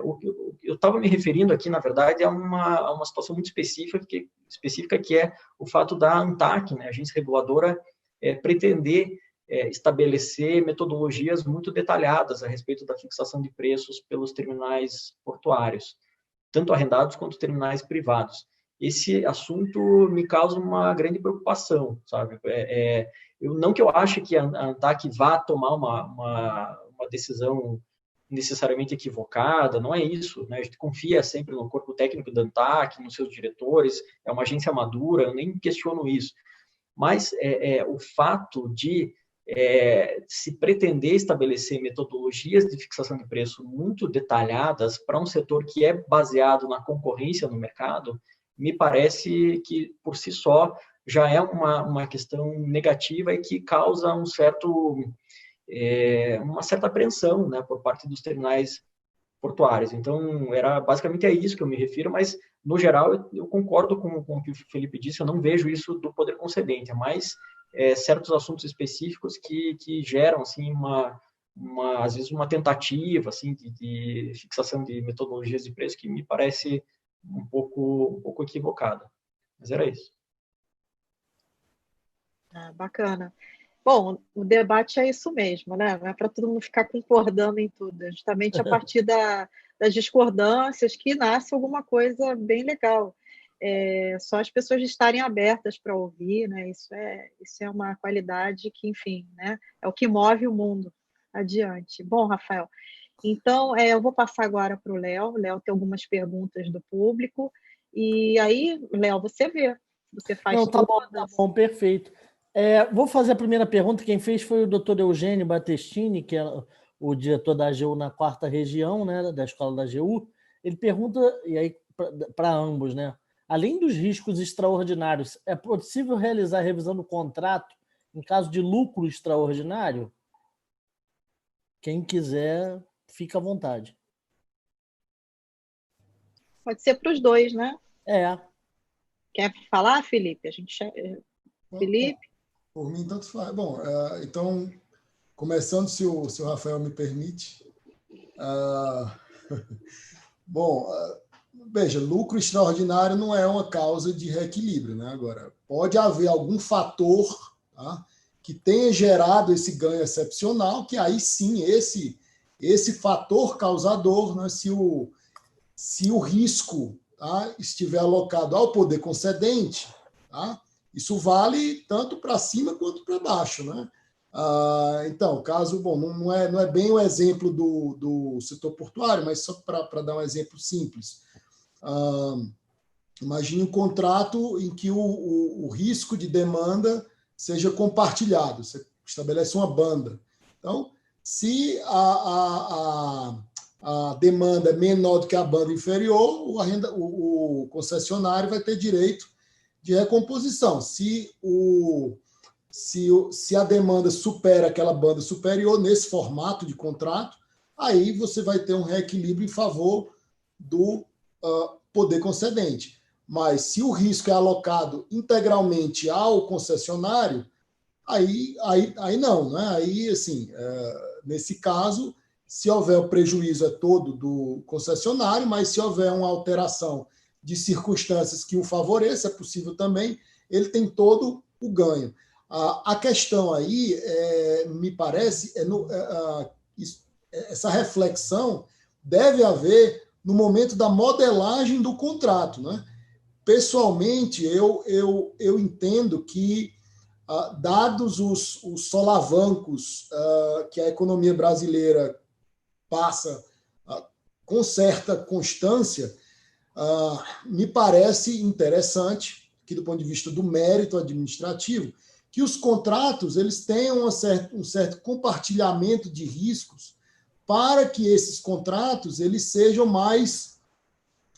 Speaker 4: O que eu estava me referindo aqui, na verdade, é uma situação muito específica, que é o fato da ANTAQ, né, a agência reguladora, pretender estabelecer metodologias muito detalhadas a respeito da fixação de preços pelos terminais portuários, tanto arrendados quanto terminais privados. Esse assunto me causa uma grande preocupação, sabe? Não que eu ache que a ANTAQ vá tomar uma decisão necessariamente equivocada, não é isso, né? A gente confia sempre no corpo técnico da ANTAQ, nos seus diretores, é uma agência madura, eu nem questiono isso. Mas o fato de se pretender estabelecer metodologias de fixação de preço muito detalhadas para um setor que é baseado na concorrência no mercado, me parece que, por si só, já é uma questão negativa e que causa uma certa apreensão, né, por parte dos terminais portuários. Então, era basicamente a isso que eu me refiro, mas, no geral, eu concordo com o que o Felipe disse, eu não vejo isso do poder concedente, é mais certos assuntos específicos que geram, assim, às vezes, uma tentativa, assim, de fixação de metodologias de preço que me parece um pouco equivocada. Mas era isso.
Speaker 1: Bacana. Bom, o debate é isso mesmo, né? Não é para todo mundo ficar concordando em tudo. Justamente a partir das discordâncias que nasce alguma coisa bem legal. Só as pessoas estarem abertas para ouvir, né? Isso é uma qualidade que, enfim, né? É o que move o mundo adiante. Bom, Rafael, então eu vou passar agora para o Léo. O Léo tem algumas perguntas do público. E aí, Léo, você vê. Você faz
Speaker 2: Não, tá bom, perfeito. Vou fazer a primeira pergunta. Quem fez foi o Dr. Eugênio Battestini, que é o diretor da AGU na 4ª região, né, da escola da AGU. Ele pergunta, e aí para ambos, né? Além dos riscos extraordinários, é possível realizar a revisão do contrato em caso de lucro extraordinário? Quem quiser, fica à vontade.
Speaker 1: Pode ser para os dois, né?
Speaker 2: Quer
Speaker 1: falar, Felipe? Felipe?
Speaker 3: Por mim, tanto faz. Bom, então, começando, se o Rafael me permite. Bom, veja, lucro extraordinário não é uma causa de reequilíbrio, né? Agora, pode haver algum fator, tá, que tenha gerado esse ganho excepcional, que aí sim, esse fator causador, né, se o risco, tá, estiver alocado ao poder concedente, tá, isso vale tanto para cima quanto para baixo, né? Então, caso, bom, não é bem o exemplo do setor portuário, mas só para dar um exemplo simples. Imagine um contrato em que o risco de demanda seja compartilhado. Você estabelece uma banda. Então, se a demanda é menor do que a banda inferior, o concessionário vai ter direito de recomposição. Se a demanda supera aquela banda superior, nesse formato de contrato, aí você vai ter um reequilíbrio em favor do poder concedente. Mas se o risco é alocado integralmente ao concessionário, aí não, né? Aí, assim, nesse caso, se houver o prejuízo é todo do concessionário, mas se houver uma alteração de circunstâncias que o favoreça, é possível também, ele tem todo o ganho. A questão aí, me parece, essa reflexão deve haver no momento da modelagem do contrato, né? Pessoalmente, eu entendo que, dados os solavancos que a economia brasileira passa com certa constância, me parece interessante, que do ponto de vista do mérito administrativo, que os contratos eles tenham um certo compartilhamento de riscos para que esses contratos eles sejam mais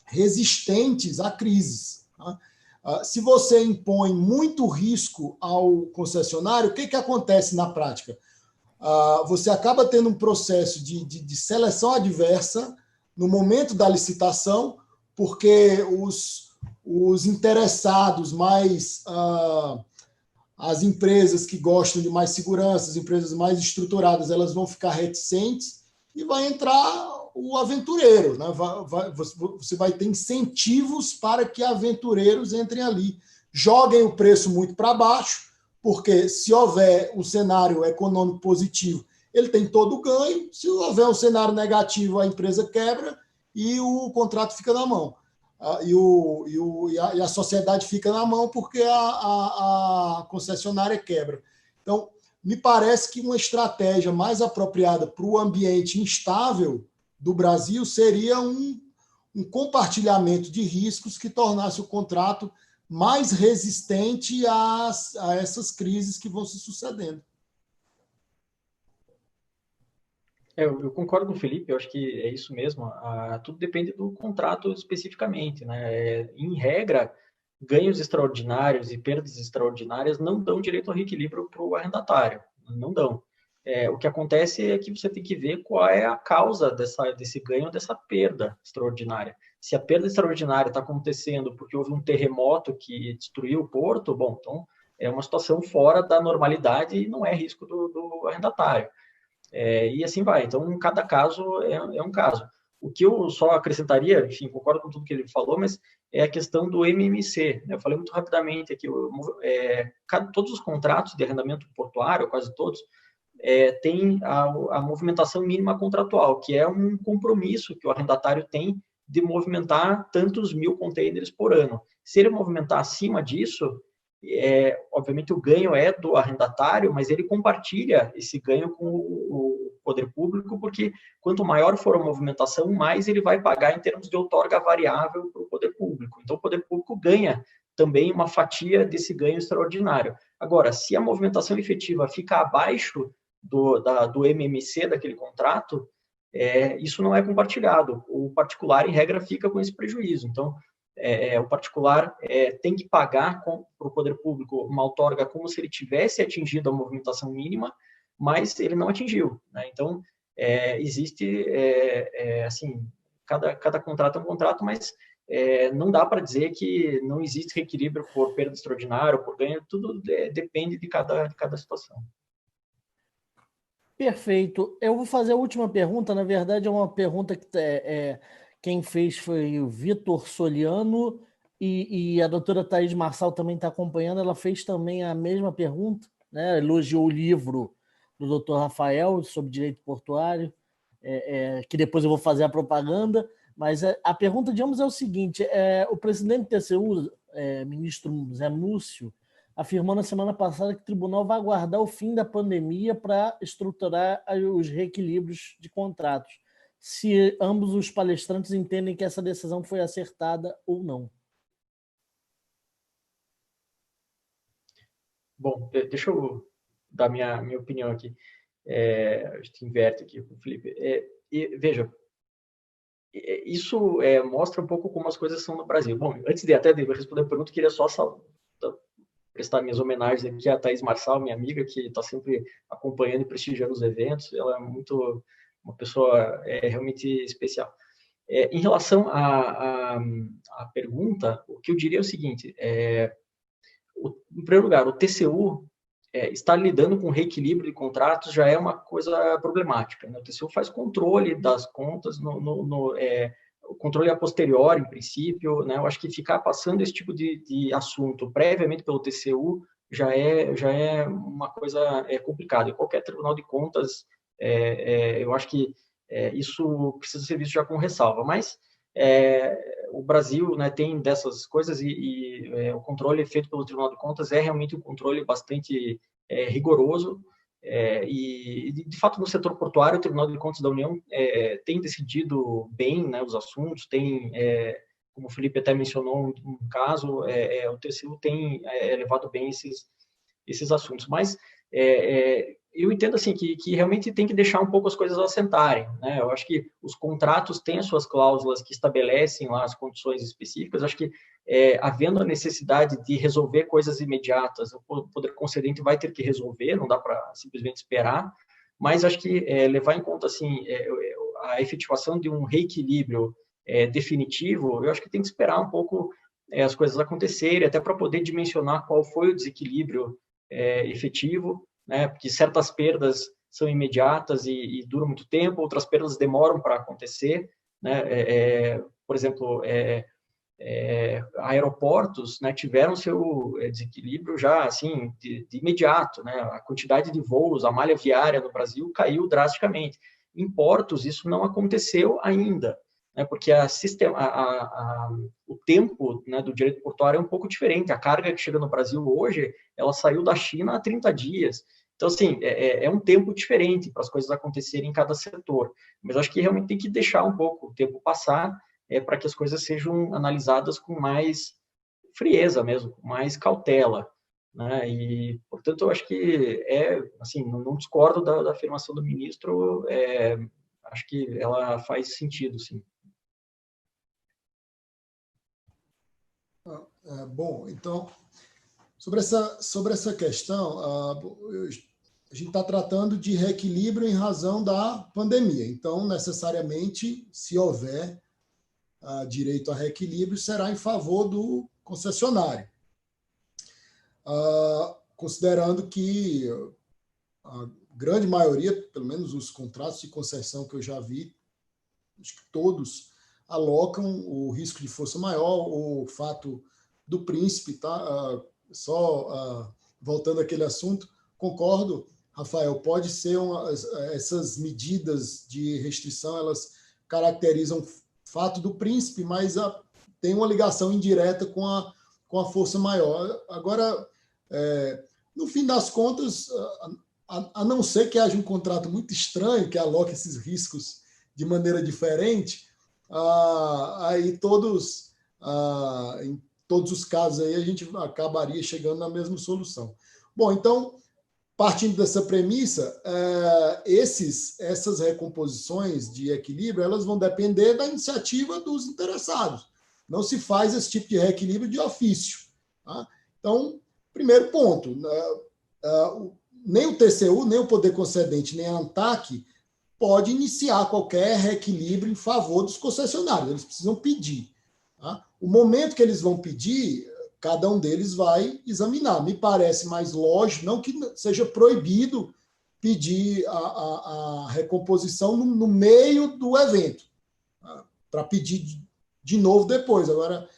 Speaker 3: resistentes a crises. Tá? Se você impõe muito risco ao concessionário, o que acontece na prática? Você acaba tendo um processo de seleção adversa no momento da licitação, porque os interessados mais... as empresas que gostam de mais segurança, as empresas mais estruturadas, elas vão ficar reticentes e vai entrar o aventureiro, né? Você vai ter incentivos para que aventureiros entrem ali, joguem o preço muito para baixo, porque se houver um cenário econômico positivo, ele tem todo o ganho, se houver um cenário negativo, a empresa quebra e o contrato fica na mão. E a sociedade fica na mão porque a concessionária quebra. Então, me parece que uma estratégia mais apropriada para o ambiente instável do Brasil seria um compartilhamento de riscos que tornasse o contrato mais resistente a essas crises que vão se sucedendo.
Speaker 4: Eu concordo com o Felipe, eu acho que é isso mesmo. Tudo depende do contrato especificamente, né? Em regra, ganhos extraordinários e perdas extraordinárias não dão direito ao reequilíbrio para o arrendatário, não dão. O que acontece é que você tem que ver qual é a causa desse ganho, dessa perda extraordinária. Se a perda extraordinária está acontecendo porque houve um terremoto que destruiu o porto, bom, então é uma situação fora da normalidade e não é risco do arrendatário. E assim vai. Então, cada caso é um caso. O que eu só acrescentaria, enfim, concordo com tudo que ele falou, mas é a questão do MMC. Eu falei muito rapidamente aqui, todos os contratos de arrendamento portuário, quase todos, tem a movimentação mínima contratual, que é um compromisso que o arrendatário tem de movimentar tantos 1.000 containers por ano. Se ele movimentar acima disso, obviamente o ganho é do arrendatário, mas ele compartilha esse ganho com o poder público, porque quanto maior for a movimentação, mais ele vai pagar em termos de outorga variável para o poder público. Então, o poder público ganha também uma fatia desse ganho extraordinário. Agora, se a movimentação efetiva fica abaixo do MMC daquele contrato, isso não é compartilhado. O particular, em regra, fica com esse prejuízo. Então, o particular tem que pagar para o poder público uma outorga como se ele tivesse atingido a movimentação mínima, mas ele não atingiu, né? Então, existe, assim, cada contrato é um contrato, mas não dá para dizer que não existe reequilíbrio por perda extraordinária, por ganho, tudo depende de cada situação.
Speaker 2: Perfeito. Eu vou fazer a última pergunta. Na verdade, é uma pergunta que quem fez foi o Vitor Soliano e a doutora Thaís Marçal também está acompanhando. Ela fez também a mesma pergunta, né? Elogiou o livro do doutor Rafael sobre direito portuário, que depois eu vou fazer a propaganda. Mas a pergunta de ambos é o seguinte: o presidente do TCU, ministro Zé Múcio, afirmou na semana passada que o tribunal vai aguardar o fim da pandemia para estruturar os reequilíbrios de contratos, se ambos os palestrantes entendem que essa decisão foi acertada ou não.
Speaker 4: Bom, deixa eu dar minha opinião aqui. A gente inverte aqui com o Felipe. Veja, isso mostra um pouco como as coisas são no Brasil. Bom, antes de até responder a pergunta, queria só prestar minhas homenagens aqui à Thaís Marçal, minha amiga, que está sempre acompanhando e prestigiando os eventos. Ela é uma pessoa realmente especial. Em relação à pergunta, o que eu diria é o seguinte: em primeiro lugar, o TCU estar lidando com reequilíbrio de contratos já é uma coisa problemática, né? O TCU faz controle das contas, o controle a posteriori, em princípio, né? Eu acho que ficar passando esse tipo de assunto previamente pelo TCU já é uma coisa complicada. Em qualquer tribunal de contas, eu acho que isso precisa ser visto já com ressalva, mas o Brasil, né, tem dessas coisas e o controle feito pelo Tribunal de Contas é realmente um controle bastante rigoroso e, de fato, no setor portuário, o Tribunal de Contas da União tem decidido bem, né, os assuntos, como o Felipe até mencionou um caso, o TCU tem levado bem esses assuntos, mas eu entendo assim que realmente tem que deixar um pouco as coisas assentarem, né? Eu acho que os contratos têm as suas cláusulas que estabelecem lá as condições específicas. Eu acho que havendo a necessidade de resolver coisas imediatas, o poder concedente vai ter que resolver, não dá para simplesmente esperar. Mas acho que levar em conta assim a efetivação de um reequilíbrio definitivo, eu acho que tem que esperar um pouco as coisas acontecerem, até para poder dimensionar qual foi o desequilíbrio efetivo, né? Porque certas perdas são imediatas e duram muito tempo, outras perdas demoram para acontecer, né? Por exemplo, aeroportos, né, tiveram seu desequilíbrio já assim de imediato, né? A quantidade de voos, a malha viária no Brasil caiu drasticamente. Em portos isso não aconteceu ainda, né? Porque o tempo, né, do direito portuário é um pouco diferente. A carga que chega no Brasil hoje, ela saiu da China há 30 dias. Então, assim, é um tempo diferente para as coisas acontecerem em cada setor. Mas acho que realmente tem que deixar um pouco o tempo passar para que as coisas sejam analisadas com mais frieza mesmo, com mais cautela, né? E, portanto, eu acho que assim, não discordo da afirmação do ministro, acho que ela faz sentido, sim.
Speaker 3: Bom, então, sobre essa questão, a gente está tratando de reequilíbrio em razão da pandemia. Então, necessariamente, se houver direito a reequilíbrio, será em favor do concessionário. Considerando que a grande maioria, pelo menos os contratos de concessão que eu já vi, acho que todos alocam o risco de força maior, o fato do príncipe, tá? Voltando àquele assunto, concordo, Rafael, pode ser essas medidas de restrição, elas caracterizam o fato do príncipe, mas tem uma ligação indireta com a força maior. Agora, no fim das contas, a não ser que haja um contrato muito estranho que aloque esses riscos de maneira diferente, aí em todos os casos aí a gente acabaria chegando na mesma solução. Bom, então, partindo dessa premissa, essas recomposições de equilíbrio, elas vão depender da iniciativa dos interessados. Não se faz esse tipo de reequilíbrio de ofício. Tá? Então, primeiro ponto, nem o TCU, nem o Poder Concedente, nem a ANTAC pode iniciar qualquer reequilíbrio em favor dos concessionários. Eles precisam pedir. Tá? O momento que eles vão pedir, cada um deles vai examinar. Me parece mais lógico, não que seja proibido pedir a recomposição no meio do evento, tá? Para pedir de novo depois. Agora,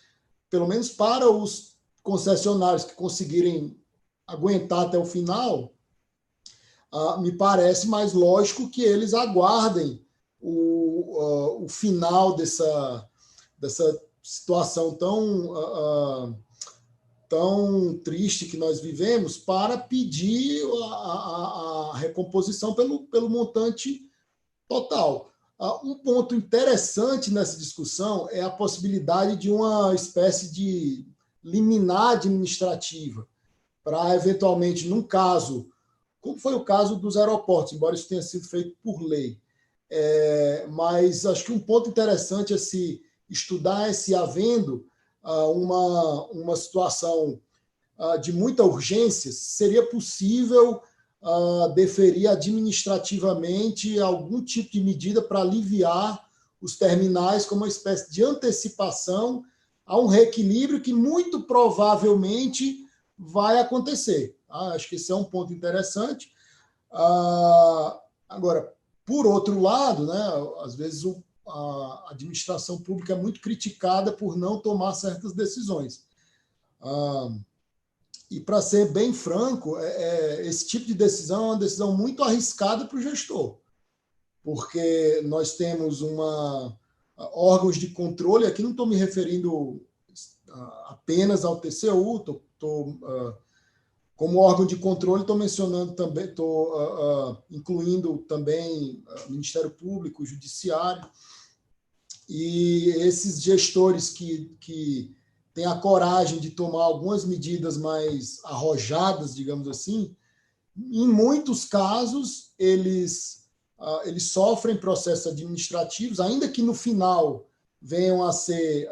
Speaker 3: pelo menos para os concessionários que conseguirem aguentar até o final, me parece mais lógico que eles aguardem o final dessa situação tão triste que nós vivemos para pedir a recomposição pelo montante total. Um ponto interessante nessa discussão é a possibilidade de uma espécie de liminar administrativa para, eventualmente, num caso, como foi o caso dos aeroportos, embora isso tenha sido feito por lei. Mas acho que um ponto interessante é se estudar se havendo uma situação de muita urgência, seria possível deferir administrativamente algum tipo de medida para aliviar os terminais como uma espécie de antecipação a um reequilíbrio que muito provavelmente vai acontecer. Acho que esse é um ponto interessante. Agora, por outro lado, né, às vezes a administração pública é muito criticada por não tomar certas decisões. E, para ser bem franco, esse tipo de decisão é uma decisão muito arriscada para o gestor, porque nós temos órgãos de controle, aqui não estou me referindo apenas ao TCU, como órgão de controle, estou mencionando também, estou incluindo também o Ministério Público, o Judiciário, e esses gestores que têm a coragem de tomar algumas medidas mais arrojadas, digamos assim, em muitos casos eles sofrem processos administrativos, ainda que no final venham a ser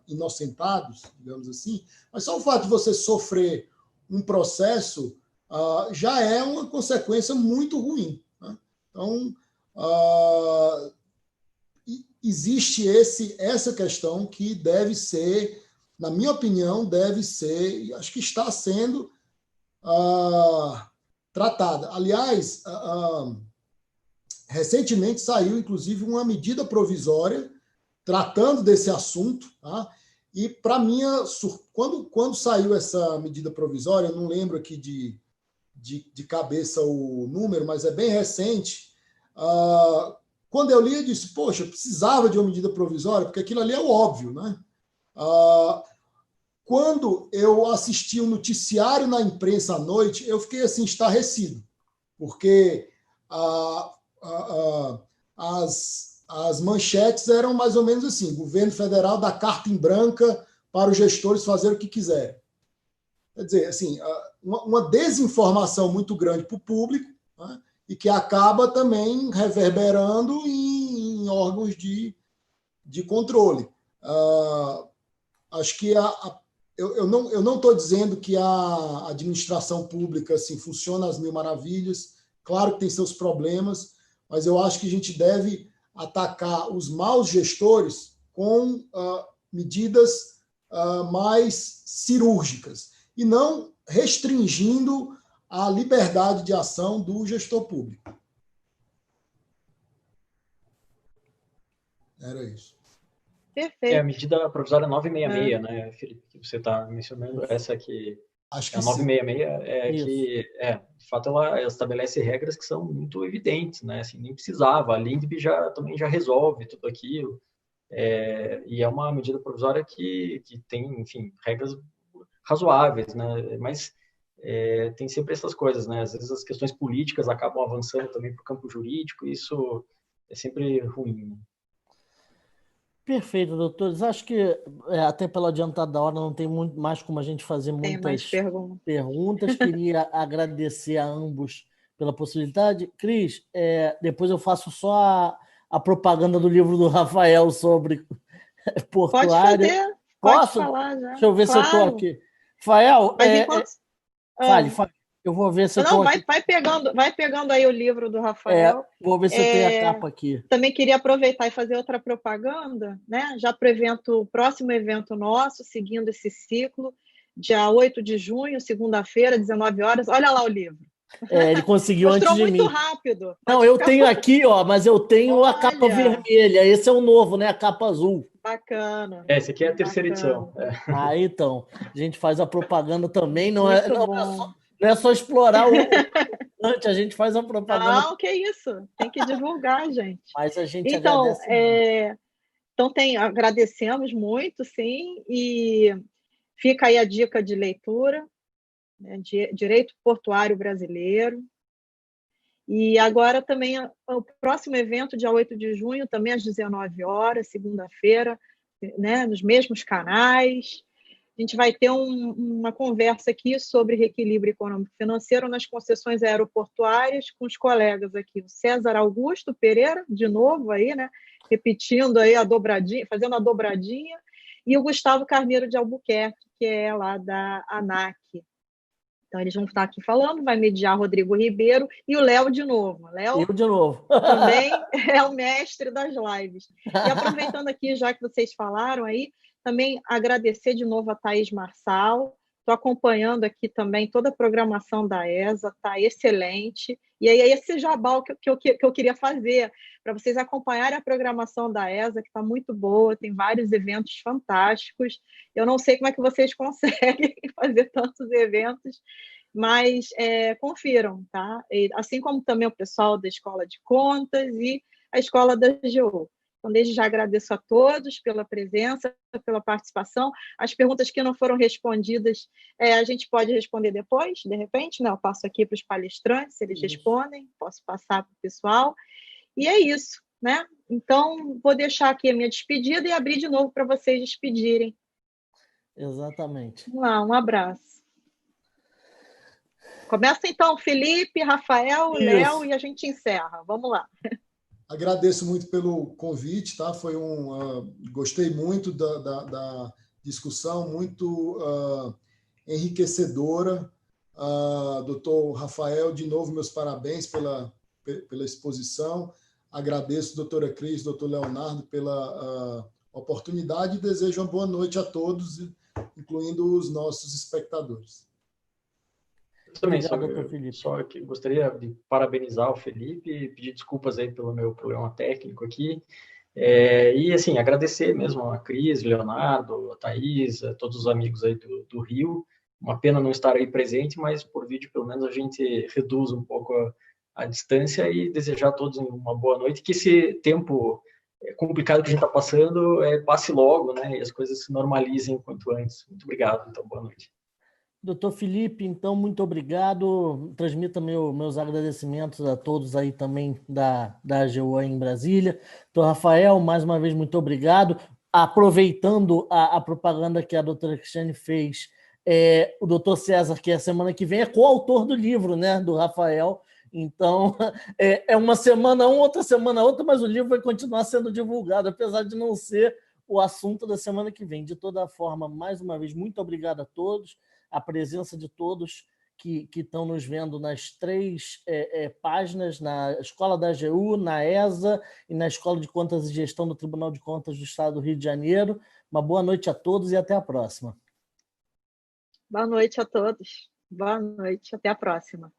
Speaker 3: inocentados, digamos assim, mas só o fato de você sofrer um processo já é uma consequência muito ruim, né? Então, existe essa questão que deve ser, na minha opinião, deve ser, e acho que está sendo tratada. Aliás, recentemente saiu, inclusive, uma medida provisória tratando desse assunto, tá? E, para mim, quando saiu essa medida provisória, eu não lembro aqui de cabeça o número, mas é bem recente, quando eu li, eu disse, poxa, eu precisava de uma medida provisória, porque aquilo ali é o óbvio, né? Quando eu assisti um noticiário na imprensa à noite, eu fiquei assim, estarrecido, porque as manchetes eram mais ou menos assim: governo federal dá carta em branca para os gestores fazerem o que quiserem. Quer dizer, assim, uma desinformação muito grande para o público, né? E que acaba também reverberando em órgãos de controle. Acho que eu não estou dizendo que a administração pública assim, funciona às mil maravilhas, claro que tem seus problemas, mas eu acho que a gente deve atacar os maus gestores com medidas mais cirúrgicas e não restringindo a liberdade de ação do gestor público. Era isso.
Speaker 1: Perfeito.
Speaker 4: A medida provisória 966, né, Felipe, que você está mencionando, essa aqui.
Speaker 3: Acho que
Speaker 4: a 966
Speaker 3: sim.
Speaker 4: De fato, ela estabelece regras que são muito evidentes, né? Assim, nem precisava. A LINDB também já resolve tudo aquilo. E é uma medida provisória que tem, enfim, regras razoáveis, né? Mas tem sempre essas coisas, né? Às vezes as questões políticas acabam avançando também para o campo jurídico, e isso é sempre ruim, né?
Speaker 2: Perfeito, doutores. Acho que, até pelo adiantado da hora, não tem muito mais como a gente fazer
Speaker 1: Tem mais
Speaker 2: muitas
Speaker 1: perguntas.
Speaker 2: Queria agradecer a ambos pela possibilidade. Cris, depois eu faço só a propaganda do livro do Rafael sobre portuária.
Speaker 1: Pode fazer,
Speaker 2: Posso?
Speaker 1: pode falar já.
Speaker 2: Deixa eu ver se eu estou aqui. Rafael, fale. Eu vou ver se eu estou aqui.
Speaker 1: Vai pegando aí o livro do Rafael.
Speaker 2: Vou ver se eu tenho a capa aqui.
Speaker 1: Também queria aproveitar e fazer outra propaganda, né? Já para o próximo evento nosso, seguindo esse ciclo, dia 8 de junho, segunda-feira, 19 horas. Olha lá o livro.
Speaker 2: Ele conseguiu antes de mim.
Speaker 1: Mostrou muito rápido.
Speaker 2: Não, eu tenho aqui, mas eu tenho a capa vermelha. Esse é o novo, né? A capa azul.
Speaker 1: Bacana.
Speaker 4: Essa aqui é a terceira edição.
Speaker 2: Então. A gente faz a propaganda também. Não é só explorar o antes, a gente faz a propaganda.
Speaker 1: Não, que isso. Tem que divulgar, gente.
Speaker 2: Mas a gente agradece muito.
Speaker 1: Então, agradecemos muito, sim. E fica aí a dica de leitura, né, de Direito Portuário Brasileiro. E agora também o próximo evento, dia 8 de junho, também às 19 horas, segunda-feira, né, nos mesmos canais. A gente vai ter uma conversa aqui sobre reequilíbrio econômico-financeiro nas concessões aeroportuárias com os colegas aqui, o César Augusto Pereira, de novo aí, né, repetindo aí a dobradinha, fazendo a dobradinha, e o Gustavo Carneiro de Albuquerque, que é lá da ANAC. Então, eles vão estar aqui falando, vai mediar Rodrigo Ribeiro e o Léo de novo. Léo
Speaker 2: Eu de novo.
Speaker 1: também é o mestre das lives. E aproveitando aqui, já que vocês falaram aí, também agradecer de novo a Thaís Marçal. Estou acompanhando aqui também toda a programação da ESA, está excelente. E aí, esse jabá que eu queria fazer, para vocês acompanharem a programação da ESA, que está muito boa, tem vários eventos fantásticos. Eu não sei como é que vocês conseguem fazer tantos eventos, mas confiram, tá? E, assim como também o pessoal da Escola de Contas e a Escola da AGU. Então, desde já agradeço a todos pela presença, pela participação. As perguntas que não foram respondidas, a gente pode responder depois, de repente, né? Eu passo aqui para os palestrantes, se eles respondem, posso passar para o pessoal. E é isso, né? Então, vou deixar aqui a minha despedida e abrir de novo para vocês despedirem.
Speaker 2: Exatamente.
Speaker 1: Vamos lá, um abraço. Começa então, Felipe, Rafael, Léo, e a gente encerra. Vamos lá.
Speaker 3: Agradeço muito pelo convite, tá? Foi gostei muito da discussão, muito enriquecedora. Doutor Rafael, de novo, meus parabéns pela exposição. Agradeço, doutora Cris, doutor Leonardo, pela oportunidade e desejo uma boa noite a todos, incluindo os nossos espectadores.
Speaker 4: Eu também
Speaker 2: Obrigado,
Speaker 4: só que gostaria de parabenizar o Felipe e pedir desculpas aí pelo meu problema técnico aqui. E, assim, agradecer mesmo a Cris, Leonardo, a Thaís, a todos os amigos aí do Rio. Uma pena não estar aí presente, mas por vídeo, pelo menos, a gente reduz um pouco a distância e desejar a todos uma boa noite. Que esse tempo complicado que a gente está passando passe logo, né? E as coisas se normalizem o quanto antes. Muito obrigado, então, boa noite.
Speaker 2: Doutor Felipe, então, muito obrigado. Transmita meus agradecimentos a todos aí também da AGU em Brasília. Doutor Rafael, mais uma vez, muito obrigado. Aproveitando a propaganda que a doutora Cristiane fez, o doutor César, que a semana que vem é coautor do livro, né, do Rafael. Então, uma semana um, outra semana outra, mas o livro vai continuar sendo divulgado, apesar de não ser o assunto da semana que vem. De toda forma, mais uma vez, muito obrigado a todos. A presença de todos que estão nos vendo nas 3 páginas, na Escola da AGU, na ESA e na Escola de Contas e Gestão do Tribunal de Contas do Estado do Rio de Janeiro. Uma boa noite a todos e até a próxima.
Speaker 1: Boa noite a todos. Boa noite, até a próxima.